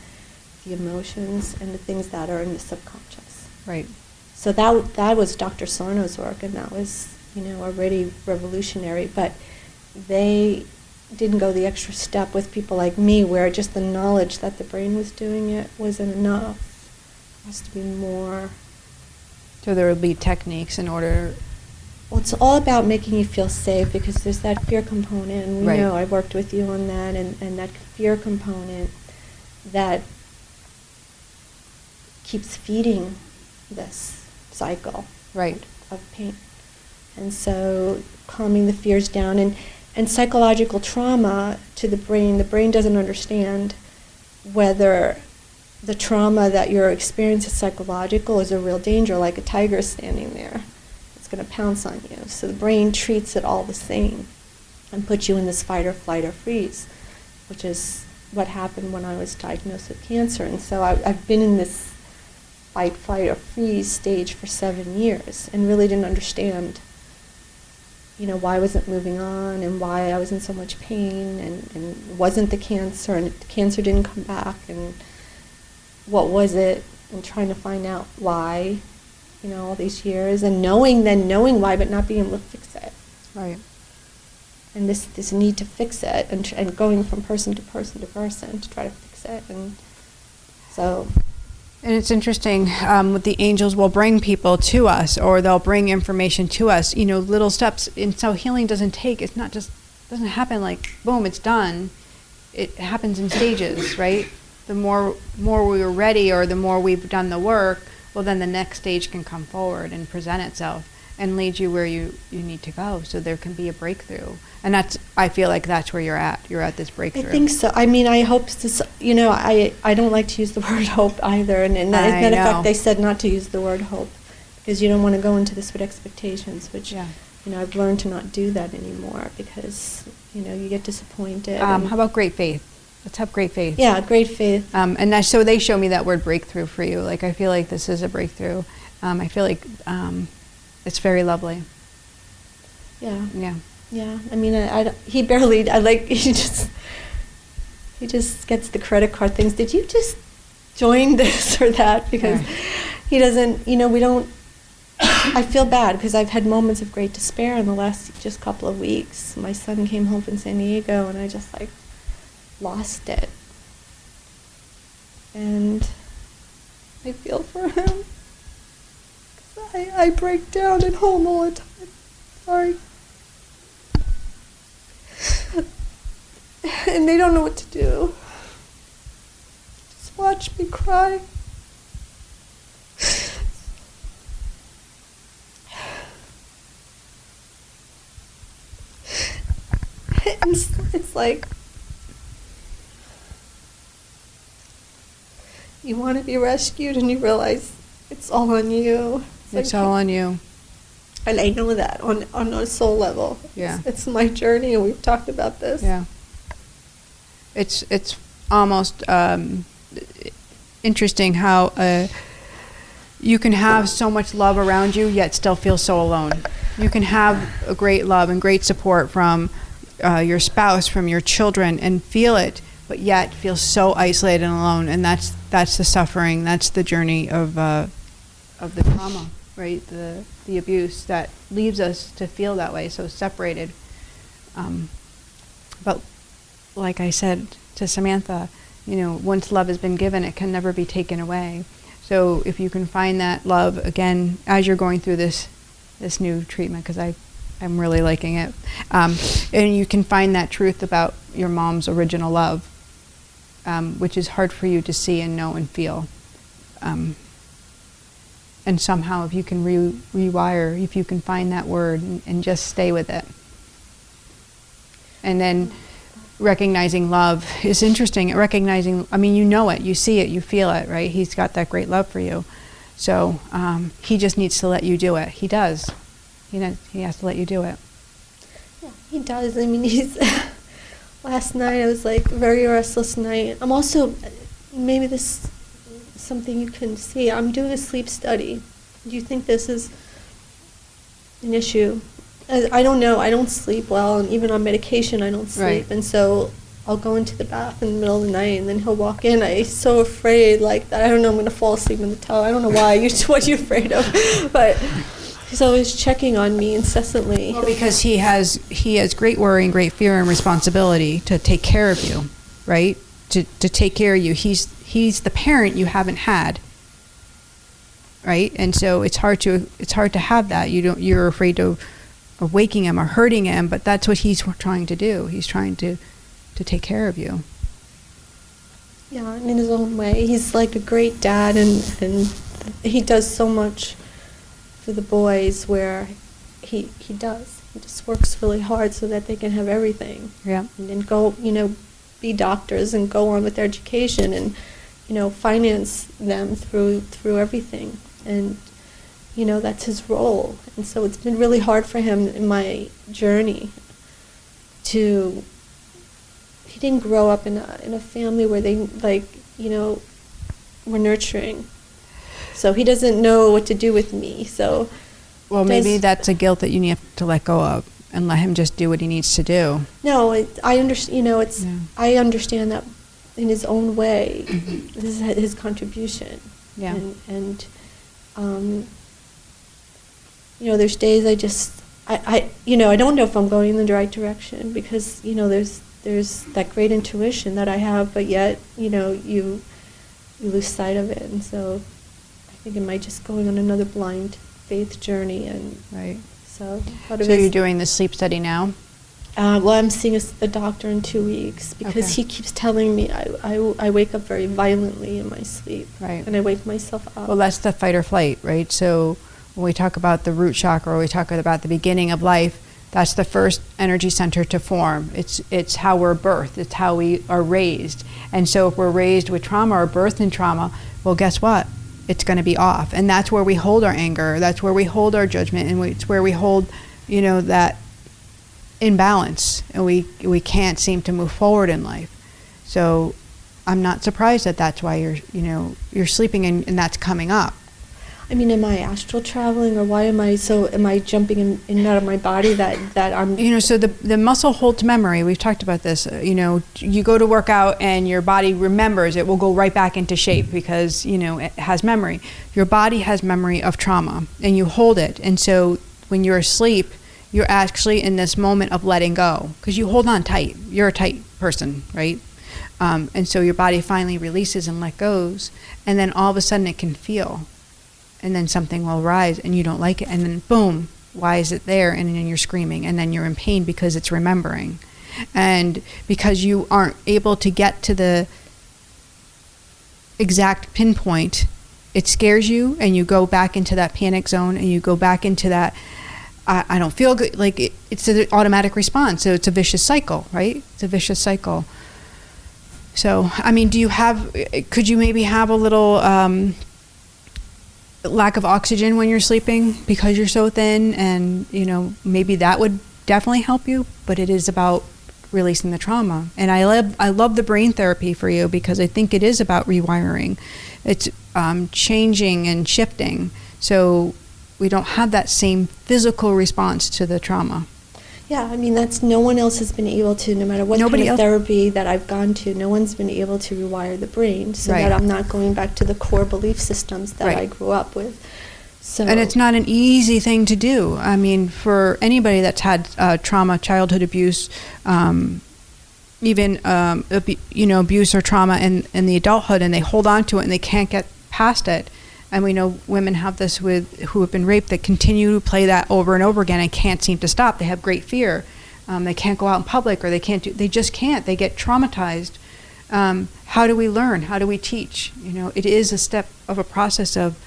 the emotions and the things that are in the subconscious. Right. So that was Dr. Sarno's work, and that was, already revolutionary, but they didn't go the extra step with people like me, where just the knowledge that the brain was doing it wasn't enough. There has to be more. So there will be techniques in order. Well, it's all about making you feel safe, because there's that fear component, and we Right. know I worked with you on that, and that fear component that keeps feeding this cycle Right. of pain. And so calming the fears down, and psychological trauma to the brain doesn't understand whether the trauma that you're experiencing psychological is a real danger, like a tiger standing there. It's going to pounce on you. So the brain treats it all the same and puts you in this fight or flight or freeze, which is what happened when I was diagnosed with cancer. And so I've been in this fight, flight, or freeze stage for 7 years and really didn't understand, why I wasn't moving on and why I was in so much pain, and it wasn't the cancer, and the cancer didn't come back, and what was it, and trying to find out why, all these years, and knowing why, but not being able to fix it. Right. And this need to fix it, and going from person to person to person to try to fix it, and so. And it's interesting, what the angels will bring people to us, or they'll bring information to us, little steps. And so healing doesn't happen like, boom, it's done. It happens in stages, right? The more we are ready, or the more we've done the work, well, then the next stage can come forward and present itself and lead you where you need to go, so there can be a breakthrough. And I feel like that's where you're at. You're at this breakthrough. I think so. I mean, I hope this, I don't like to use the word hope either. And as a matter of fact, they said not to use the word hope, because you don't want to go into this with expectations, which, I've learned to not do that anymore, because, you get disappointed. How about great faith? Let's have great faith. Yeah, great faith. And so they show me that word breakthrough for you. Like, I feel like this is a breakthrough. I feel like it's very lovely. Yeah. Yeah. Yeah. I mean, he just gets the credit card things. Did you just join this or that? Because he doesn't, we don't, I feel bad, because I've had moments of great despair in the last just couple of weeks. My son came home from San Diego, and I just lost it. And I feel for him. I break down at home all the time. Sorry. And they don't know what to do. Just watch me cry. And it's like, you want to be rescued, and you realize it's all on you. It's all on you. And I know that on a soul level. Yeah. It's my journey, and we've talked about this. Yeah. It's almost interesting how you can have so much love around you, yet still feel so alone. You can have a great love and great support from your spouse, from your children, and feel it, but yet feel so isolated and alone. And that's the suffering. That's the journey of the trauma, right? The abuse that leaves us to feel that way, so separated. But like I said to Samantha, once love has been given, it can never be taken away. So if you can find that love again as you're going through this new treatment, because I'm really liking it, and you can find that truth about your mom's original love, which is hard for you to see and know and feel. And somehow, if you can rewire, if you can find that word and just stay with it. And then recognizing love is interesting. Recognizing, you know it, you see it, you feel it, right? He's got that great love for you. So he just needs to let you do it. He does. He has to let you do it. Yeah, he does. I mean, he's last night I was like very restless night. I'm also, maybe this is something you can see. I'm doing a sleep study. Do you think this is an issue? I don't know. I don't sleep well, and even on medication, I don't sleep. Right. And so I'll go into the bath in the middle of the night, and then he'll walk in. I'm so afraid, like, that I don't know, I'm going to fall asleep in the towel. I don't know why. What you're afraid of. But he's always checking on me incessantly. Well, because he has great worry and great fear and responsibility to take care of you, right? To take care of you. He's the parent you haven't had, right? And so it's hard to have that. You're afraid of waking him or hurting him, but that's what he's trying to do. He's trying to take care of you. Yeah, in his own way. He's like a great dad, and he does so much for the boys where he just works really hard so that they can have everything. Yeah. And then go, be doctors and go on with their education and, finance them through everything. And, that's his role. And so it's been really hard for him in my journey he didn't grow up in a family where they, were nurturing. So he doesn't know what to do with me. So, well, maybe that's a guilt that you need to let go of and let him just do what he needs to do. No, I understand. Yeah. I understand that in his own way. Mm-hmm. This is his contribution. Yeah. And there's days I don't know if I'm going in the right direction because there's that great intuition that I have, but yet you lose sight of it, and so I think am I just going on another blind faith journey, and Right. so. So you're doing the sleep study now? Well, I'm seeing the doctor in 2 weeks because Okay. he keeps telling me I wake up very violently in my sleep, Right. and I wake myself up. Well, that's the fight or flight, right? So when we talk about the root chakra, or we talk about the beginning of life, that's the first energy center to form. It's how we're birthed. It's how we are raised. And so if we're raised with trauma or birthed in trauma, well, guess what? It's going to be off. And that's where we hold our anger. That's where we hold our judgment. And it's where we hold, that imbalance. And we can't seem to move forward in life. So I'm not surprised that that's why you're sleeping and that's coming up. I mean, am I astral traveling, or why am I jumping in and out of my body that I'm... So the muscle holds memory. We've talked about this. You go to work out and your body remembers. It will go right back into shape because, it has memory. Your body has memory of trauma, and you hold it. And so when you're asleep, you're actually in this moment of letting go because you hold on tight. You're a tight person, right? And so your body finally releases and let goes. And then all of a sudden it can feel. And then something will rise and you don't like it, and then boom, why is it there? And then you're screaming, and then you're in pain because it's remembering. And because you aren't able to get to the exact pinpoint, it scares you, and you go back into that panic zone, and you go back into that, I don't feel good, like it's an automatic response. So it's a vicious cycle, right? It's a vicious cycle. So, I mean, could you maybe have a little lack of oxygen when you're sleeping because you're so thin, and maybe that would definitely help you, but it is about releasing the trauma. And I love the brain therapy for you because I think it is about rewiring. It's changing and shifting so we don't have that same physical response to the trauma. Yeah, I mean, that's no one else has been able to, no matter what kind of therapy that I've gone to, no one's been able to rewire the brain so that I'm not going back to the core belief systems that I grew up with. So, and it's not an easy thing to do. I mean, for anybody that's had trauma, childhood abuse, even abuse or trauma in the adulthood, and they hold on to it and they can't get past it. And we know women have this who have been raped that continue to play that over and over again and can't seem to stop. They have great fear. They can't go out in public, or they just can't. They get traumatized. How do we learn? How do we teach? It is a step of a process of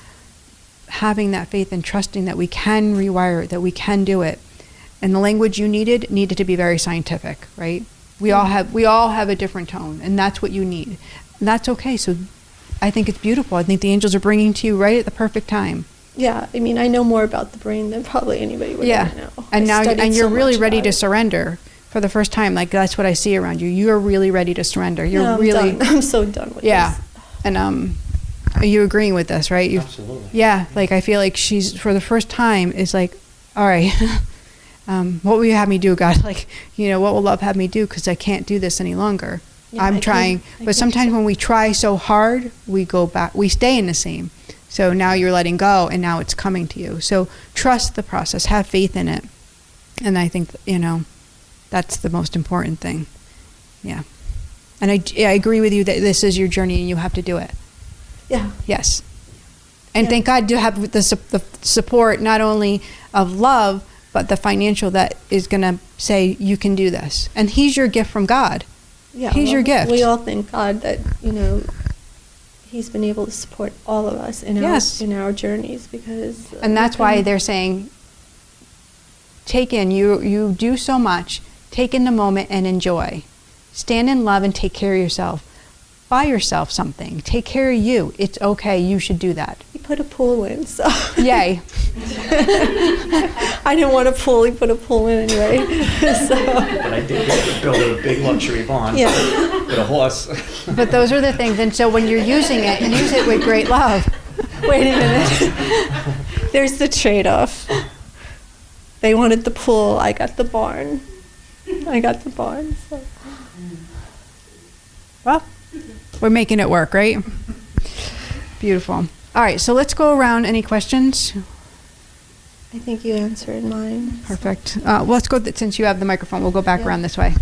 having that faith and trusting that we can rewire it, that we can do it. And the language you needed to be very scientific, right? We all have a different tone, and that's what you need. And that's okay. So I think it's beautiful. I think the angels are bringing to you right at the perfect time. Yeah, I mean, I know more about the brain than probably anybody would ever know. And you're really ready to surrender for the first time. Like that's what I see around you. You're really ready to surrender. You're Yeah, I'm really done. I'm so done with yeah. this. And are you agreeing with this, right? Absolutely. Yeah, like I feel like she's for the first time is like, all right, what will you have me do, God? Like, you know, what will love have me do? Because I can't do this any longer. Yeah, I I'm can- trying, I but can sometimes just- when we try so hard, we go back. We stay in the same. So now you're letting go, and now it's coming to you. So trust the process. Have faith in it. And I think, you know, that's the most important thing. Yeah. And I agree with you that this is your journey and you have to do it. Yeah. Yes. And Yeah. thank God to have the support not only of love, but the financial that is going to say you can do this. And he's your gift from God. Yeah. He's your gift. We all thank God that, you know, he's been able to support all of us in Yes. our journeys because And that's why they're saying, take in, you do so much, take in the moment and enjoy. Stand in love and take care of yourself. Buy yourself something. Take care of you. It's okay. You should do that. he put a pool in, so Yay. I didn't want a pool. He put a pool in anyway. So But I did build a big luxury barn Yeah. with a horse. But those are the things. And so when you're using it, use it with great love. wait a minute. There's the trade-off. They wanted the pool. I got the barn. So. Well, we're making it work, right? Beautiful. All right, so let's go around. Any questions? I think you answered mine. Perfect. Well, let's go, since you have the microphone, we'll go back Yeah. around this way.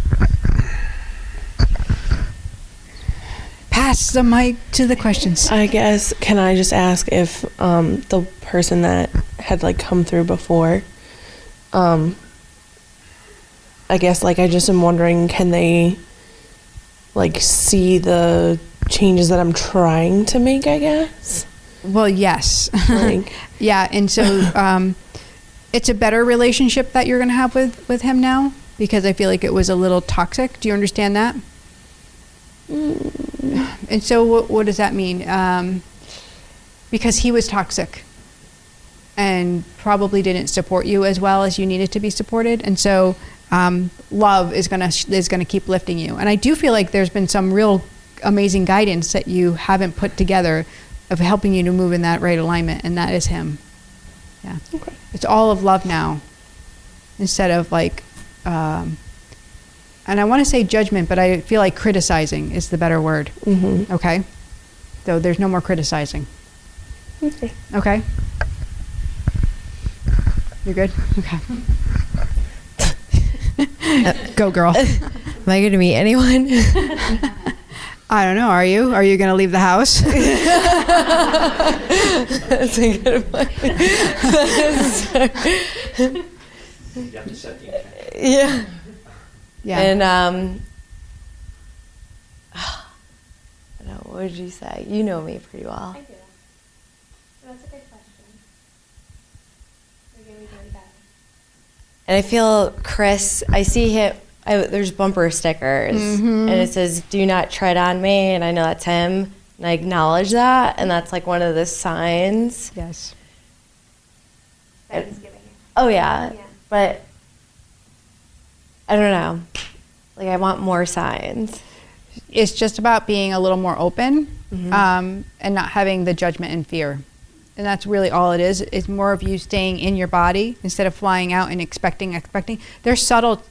Pass the mic to the questions. I guess, can I just ask if the person that had like come through before, I guess like I just am wondering, can they like see the changes that I'm trying to make, I guess? Well, yes. Like, Yeah, and so it's a better relationship that you're going to have with him now because I feel like it was a little toxic. Do you understand that? And so what does that mean? Because he was toxic and probably didn't support you as well as you needed to be supported. And so love is gonna keep lifting you. And I do feel like there's been some real amazing guidance that you haven't put together of helping you to move in that right alignment, and that is him. Yeah. Okay. It's all of love now instead of like, and I want to say judgment, but I feel like criticizing is the better word. mm-hmm. Okay? So there's no more criticizing. Okay. Okay? You're good? Okay. Go, girl. Am I going to meet anyone? I don't know. Are you? Are you going to leave the house? That's a good one. You have to set the intention. Yeah. Yeah. And I don't know, what did you say? You know me pretty well. I do. That's a good question. You're gonna be really bad. And I feel Chris, I see him, there's bumper stickers, and it says, "Do not tread on me," and I know that's him, and I acknowledge that, and that's like one of the signs. Yes. That he's giving you. Oh, yeah. Yeah. But I don't know. Like, I want more signs. It's just about being a little more open and not having the judgment and fear. And that's really all it is. It's more of you staying in your body instead of flying out and expecting. They're subtle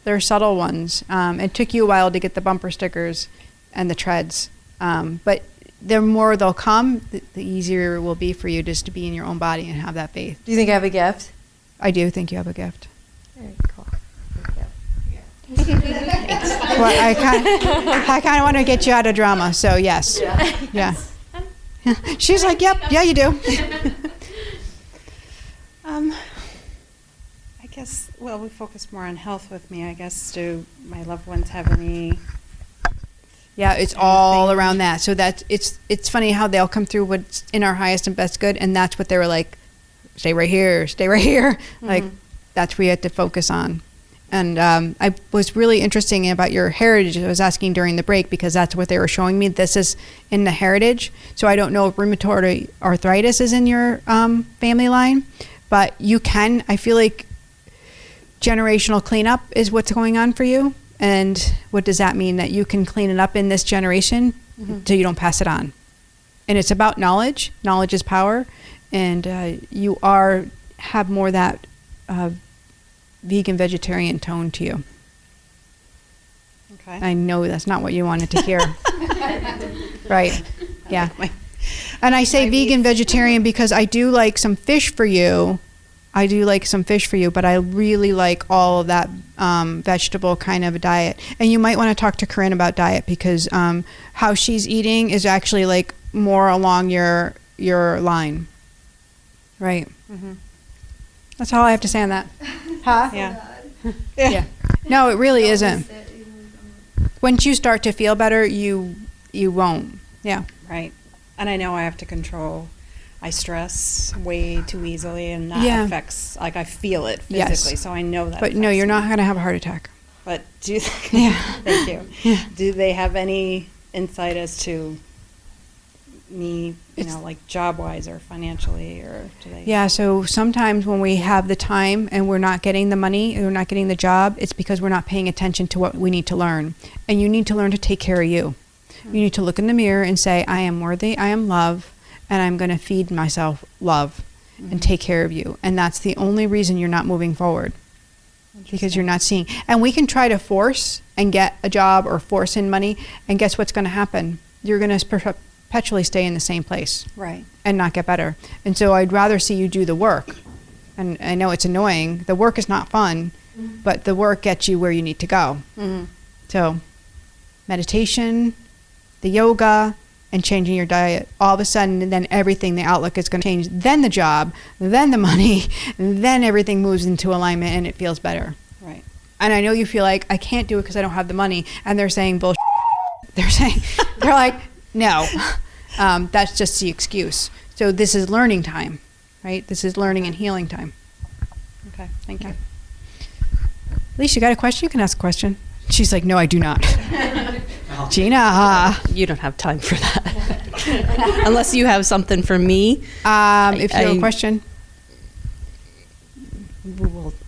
ones. It took you a while to get the bumper stickers and the treads. But the more they'll come, the easier it will be for you just to be in your own body and have that faith. Do you think I have a gift? I do think you have a gift. All right, cool. Thank you. Well, I kind of want to get you out of drama, so yes. Yeah. She's like, yep, yeah, you do. I guess, well, we focus more on health with me. I guess, do my loved ones have any? Yeah, it's all around that. So it's funny how they'll come through what's in our highest and best good, and that's what they were like, stay right here. Like, that's where you have to focus on. And I was really interesting about your heritage. I was asking during the break because that's what they were showing me. This is in the heritage. So I don't know if rheumatoid arthritis is in your family line, but you can, I feel like generational cleanup is what's going on for you. And what does that mean? That you can clean it up in this generation so you don't pass it on. And it's about knowledge. Knowledge is power. And you have more that vegan, vegetarian tone to you. Okay. I know that's not what you wanted to hear. Right. Yeah. And I say vegan, vegetarian because I do like some fish for you. But I really like all of that vegetable kind of a diet. And you might want to talk to Corinne about diet because how she's eating is actually like more along your line. Right. Mm-hmm. That's all I have to say on that. Huh? Yeah. Yeah. No, it really isn't. Once you start to feel better, you won't. Yeah. Right. And I know I have to control. I stress way too easily, and that affects, like, I feel it physically, Yes. so I know that. But no, you're not going to have a heart attack. But do Yeah. thank you. Yeah. Do they have any insight as to me, like job-wise or financially, or do they? Yeah, so sometimes when we have the time and we're not getting the money, and we're not getting the job, it's because we're not paying attention to what we need to learn. And you need to learn to take care of you. You need to look in the mirror and say, I am worthy, I am love, and I'm going to feed myself love and take care of you. And that's the only reason you're not moving forward, because you're not seeing. And we can try to force and get a job or force in money, and guess what's going to happen? You're going to perpetually stay in the same place. Right. And not get better. And so I'd rather see you do the work. And I know it's annoying. The work is not fun, but the work gets you where you need to go. Mm-hmm. So meditation, the yoga, and changing your diet, all of a sudden, and then everything, the outlook is going to change. Then the job, then the money, then everything moves into alignment and it feels better. Right. And I know you feel like, I can't do it because I don't have the money. And they're saying bullshit. They're like, no, that's just the excuse. So this is learning time, right? This is learning and healing time. Okay. Thank you. Lisa, you got a question? You can ask a question. She's like, no, I do not. Gina. You don't have time for that. Unless you have something for me. If you have a question.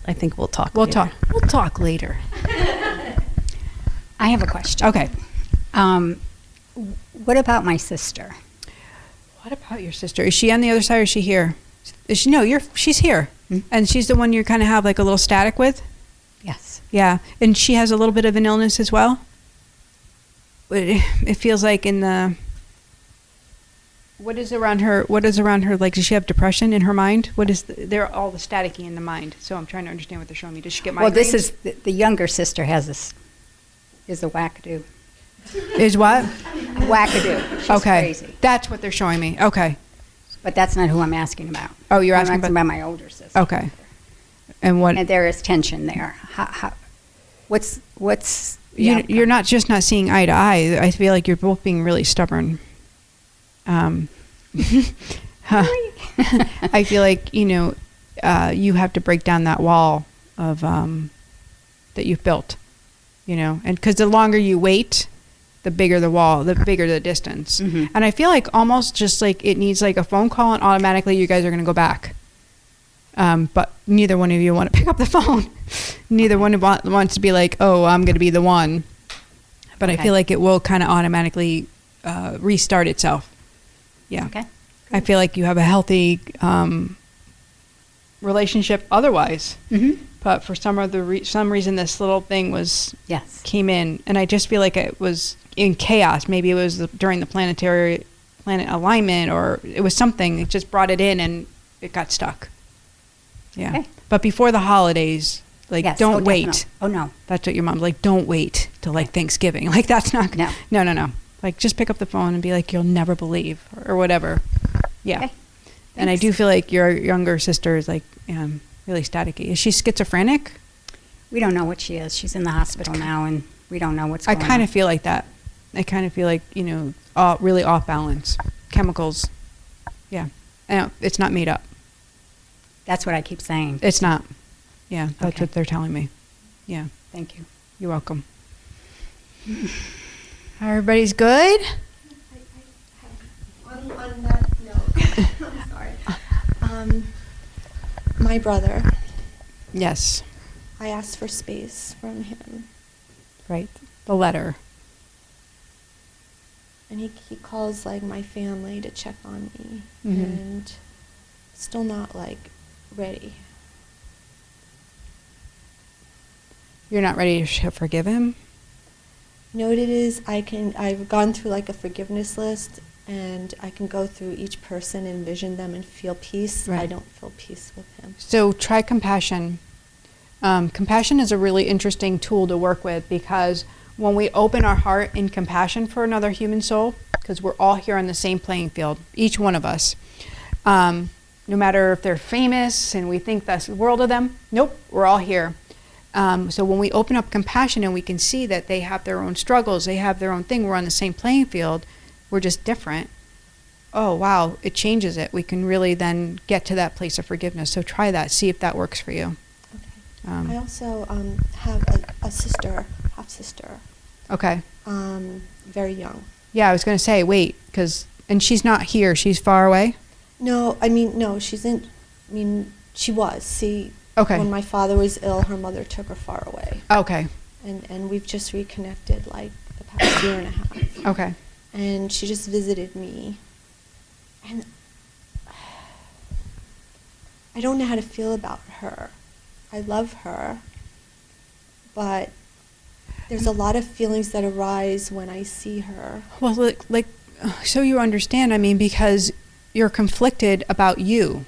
I think we'll talk We'll later. talk later. I have a question. Okay. What about my sister? What about your sister? Is she on the other side or is she here? Is she, no, she's here. And she's the one you kind of have like a little static with? Yes. Yeah. And she has a little bit of an illness as well? It feels like in the... What is around her? Like, does she have depression in her mind? They're all the staticky in the mind. So I'm trying to understand what they're showing me. Does she get migraines? Well, this is the younger sister is a wackadoo. Is what? Wackadoo. She's Okay. crazy. That's what they're showing me. Okay. But that's not who I'm asking about. Oh, you're I'm asking about my older sister. Okay. And what? And there is tension there. What's the outcome? You're not just not seeing eye to eye. I feel like you're both being really stubborn. I feel like, you have to break down that wall of that you've built, and because the longer you wait, the bigger the wall, the bigger the distance. Mm-hmm. And I feel like almost just like it needs like a phone call and automatically you guys are going to go back. But neither one of you want to pick up the phone. Neither one wants to be like, oh, I'm going to be the one. But Okay. I feel like it will kind of automatically restart itself. Yeah. Okay. I feel like you have a healthy relationship otherwise. Mm-hmm. But for some reason, this little thing Yes. came in. And I just feel like it was in chaos. Maybe it was during the planet alignment, or it was something. It just brought it in and it got stuck. Yeah. Okay. But before the holidays, like, Yes. don't Oh, wait. definitely. Oh, no. That's what your mom's like, don't wait till like Thanksgiving. Like, that's not, No. no. Like, just pick up the phone and be like, you'll never believe, or whatever. Yeah. Okay. And I Thanks. do feel like your younger sister is like really staticky. Is she schizophrenic? We don't know what she is. She's in the hospital now, and we don't know what's I going on. kind of feel like that. I kind of feel like, really off balance. Chemicals. Yeah. It's not made up. That's what I keep saying. It's not. Yeah, that's Okay. what they're telling me. Yeah. Thank you. You're welcome. Everybody's good? On that note, I'm sorry. My brother, Yes. I asked for space from him. Right. The letter. And he calls like my family to check on me, Mhm. and still not like ready. You're not ready to forgive him? You know what it is? I've gone through like a forgiveness list, and I can go through each person, envision them, and feel peace. Right. I don't feel peace with him. So try compassion. Compassion is a really interesting tool to work with, because when we open our heart in compassion for another human soul, because we're all here on the same playing field, each one of us, no matter if they're famous and we think that's the world of them, nope, we're all here. So when we open up compassion and we can see that they have their own struggles, they have their own thing, we're on the same playing field, we're just different. Oh, wow, it changes it. We can really then get to that place of forgiveness. So try that, see if that works for you. Okay. I also have a sister, half-sister, Okay. very young. Yeah, I was going to say, wait, and she's not here. She's far away? No, she was. See, Okay. when my father was ill, her mother took her far away. Okay. And we've just reconnected like the past year and a half. Okay. And she just visited me. And I don't know how to feel about her. I love her, but there's a lot of feelings that arise when I see her. Well, so you understand, I mean, because you're conflicted about you.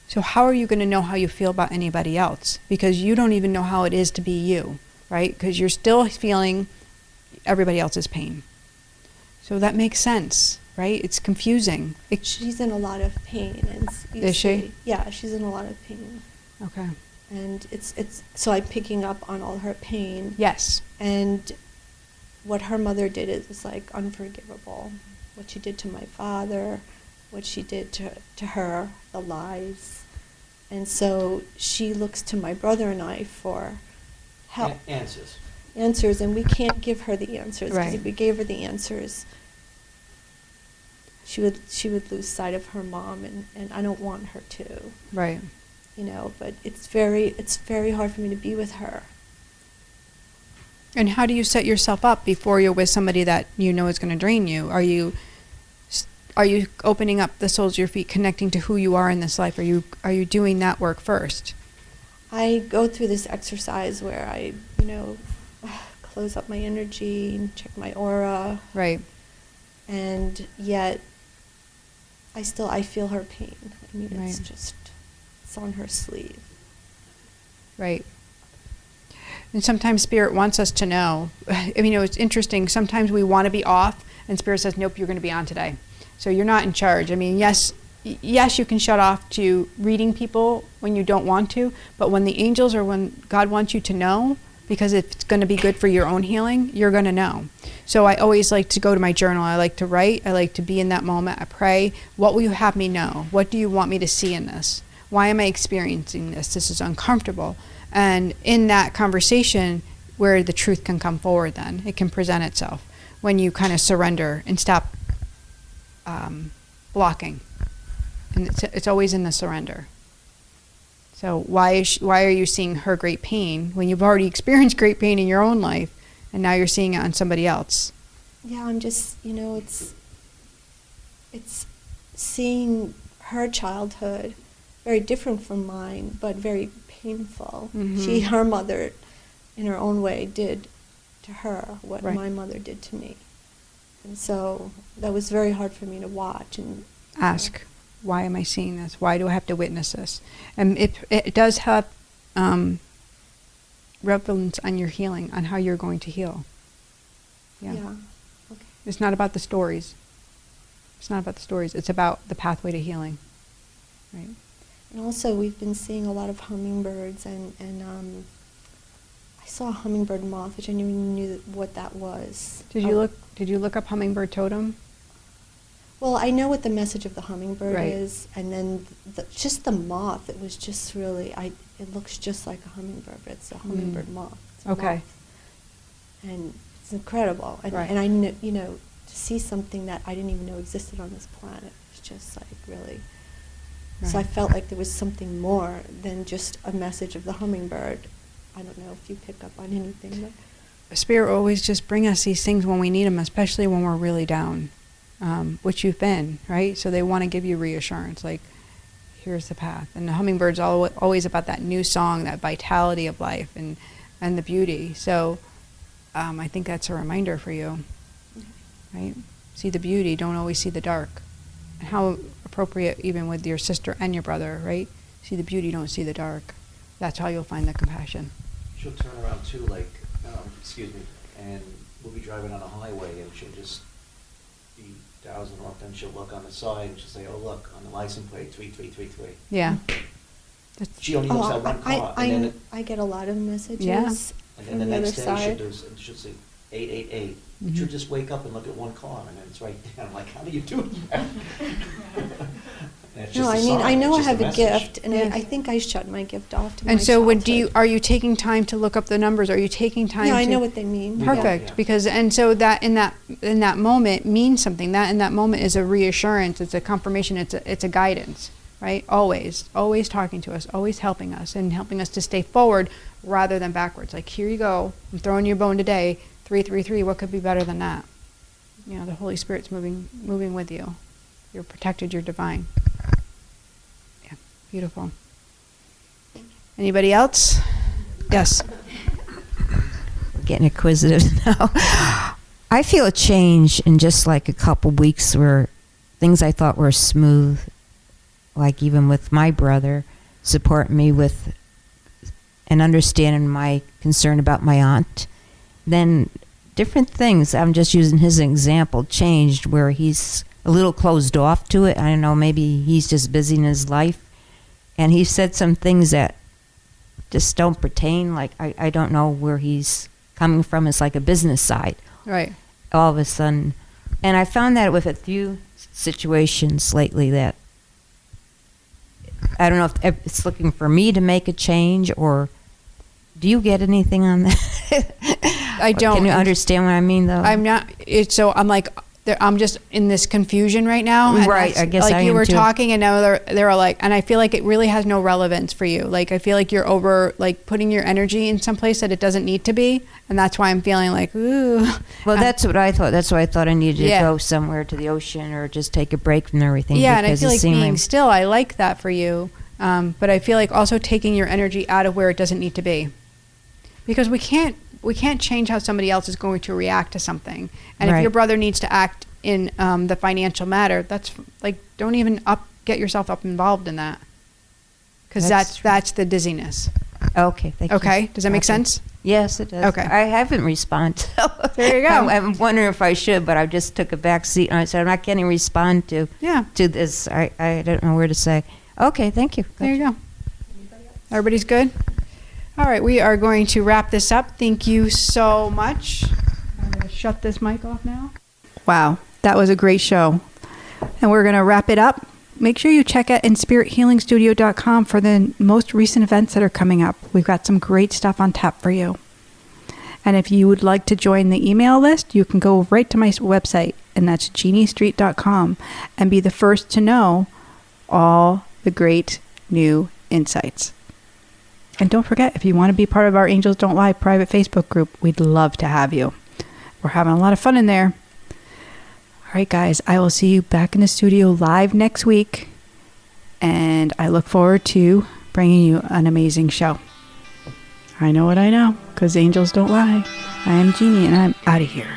So how are you going to know how you feel about anybody else? Because you don't even know how it is to be you, right? Because you're still feeling everybody else's pain. So that makes sense, right? It's confusing. She's in a lot of pain. And Is she? Yeah, she's in a lot of pain. Okay. And it's so I'm picking up on all her pain. Yes. And what her mother did is like unforgivable. What she did to my father, what she did to her, the lies. And so she looks to my brother and I for help. Answers, and we can't give her the answers. Because Right. if we gave her the answers, she would lose sight of her mom, and I don't want her to. Right. You know, but it's very hard for me to be with her. And how do you set yourself up before you're with somebody that you know is going to drain you? Are you opening up the soles of your feet, connecting to who you are in this life? Are you doing that work first? I go through this exercise where I, close up my energy and check my aura. Right. And yet, I feel her pain. I mean, Right. it's on her sleeve. Right. And sometimes Spirit wants us to know. I mean, it's interesting. Sometimes we want to be off, and Spirit says, nope, you're going to be on today. So you're not in charge. I mean, yes, you can shut off to reading people when you don't want to, but when the angels or when God wants you to know, because it's going to be good for your own healing, you're going to know. So I always like to go to my journal. I like to write. I like to be in that moment. I pray. What will you have me know? What do you want me to see in this? Why am I experiencing this? This is uncomfortable. And in that conversation where the truth can come forward, then it can present itself when you kind of surrender and stop blocking. And it's always in the surrender. So why are you seeing her great pain when you've already experienced great pain in your own life, and now you're seeing it on somebody else? Yeah, I'm just, it's seeing her childhood very different from mine, but very painful. Mm-hmm. Her mother, in her own way, did to her what Right. my mother did to me. And so that was very hard for me to watch and Ask, why am I seeing this? Why do I have to witness this? And it does have relevance on your healing, on how you're going to heal. Yeah. Okay. It's not about the stories. It's not about the stories. It's about the pathway to healing. Right. And also, we've been seeing a lot of hummingbirds, and I saw a hummingbird moth, which I never knew what that was. Did you look up hummingbird totem? Well, I know what the message of the hummingbird Right. is, and then just the moth. It was just really, it looks just like a hummingbird, but it's a hummingbird moth. It's a Okay. moth. And it's incredible. And, Right. and I know, to see something that I didn't even know existed on this planet was just like really. So I Right. felt like there was something more than just a message of the hummingbird. I don't know if you pick up on anything, but Spirit will always just bring us these things when we need them, especially when we're really down, which you've been, right? So they want to give you reassurance, like, here's the path. And the hummingbird's always about that new song, that vitality of life and the beauty. So I think that's a reminder for you, right? See the beauty, don't always see the dark. And how appropriate even with your sister and your brother, right? See the beauty, don't see the dark. That's how you'll find the compassion. She'll turn around too, like, excuse me, and we'll be driving on a highway and she'll just be dousing off, then she'll look on the side and she'll say, oh, look, on the license plate, 3333. Yeah. She only looks at one car. I get a lot of messages. Yeah. And from then the the next other day side. she'll say 888. Mhm. She'll just wake up and look at one car and then it's right there. I'm like, how do you do that? And it's No, just I a mean, sign, I know I it's just have a message. gift, and Yeah. I think I shut my gift off to And my so childhood. are you taking time to look up the numbers? Are you taking time Yeah, to... I know what they mean. Perfect, Yeah. because and so that in that moment means something. That in that moment is a reassurance. It's a confirmation. It's a guidance, right? Always talking to us, always helping us, and helping us to stay forward rather than backwards. Like, here you go. I'm throwing you a bone today. 333. What could be better than that? You know, the Holy Spirit's moving with you. You're protected. You're divine. Yeah, beautiful. Anybody else? Yes. Getting inquisitive now. I feel a change in just like a couple weeks where things I thought were smooth, like even with my brother, support me with and understanding my concern about my aunt. Then different things, I'm just using his example, changed where he's a little closed off to it. I don't know, maybe he's just busy in his life. And he said some things that just don't pertain. Like, I don't know where he's coming from. It's like a business side. Right. All of a sudden. And I found that with a few situations lately that I don't know if it's looking for me to make a change, or do you get anything on that? I don't. Can you understand what I mean, though? I'm not. So I'm like, I'm just in this confusion right now. And Right, I guess like I you am were too. talking, and now they're like, and I feel like it really has no relevance for you. Like, I feel like you're over like putting your energy in some place that it doesn't need to be, and that's why I'm feeling like, ooh. Well, that's what I thought. That's why I thought I needed Yeah. to go somewhere to the ocean or just take a break from everything. Yeah, and I because feel it like seemed being still, I like that for you. But I feel like also taking your energy out of where it doesn't need to be, because we can't change how somebody else is going to react to something. And if Right. your brother needs to act in the financial matter, that's like, don't even get yourself up involved in that, because That's that's the dizziness. Okay, thank you. Okay, does that make Okay. sense? Yes, it does. Okay. I haven't responded. There you go. I'm wondering if I should, but I just took a back seat and I said I'm not getting to respond to Yeah. this. I don't know where to say. Okay, thank you. There you go. Everybody's good? All right, we are going to wrap this up. Thank you so much. I'm going to shut this mic off now. Wow, that was a great show. And we're going to wrap it up. Make sure you check out inspirithealingstudio.com for the most recent events that are coming up. We've got some great stuff on tap for you. And if you would like to join the email list, you can go right to my website, and that's geniestreet.com, and be the first to know all the great new insights. And don't forget, if you want to be part of our Angels Don't Lie private Facebook group, we'd love to have you. We're having a lot of fun in there. All right, guys, I will see you back in the studio live next week. And I look forward to bringing you an amazing show. I know what I know, because angels don't lie. I am Jeannie, and I'm out of here.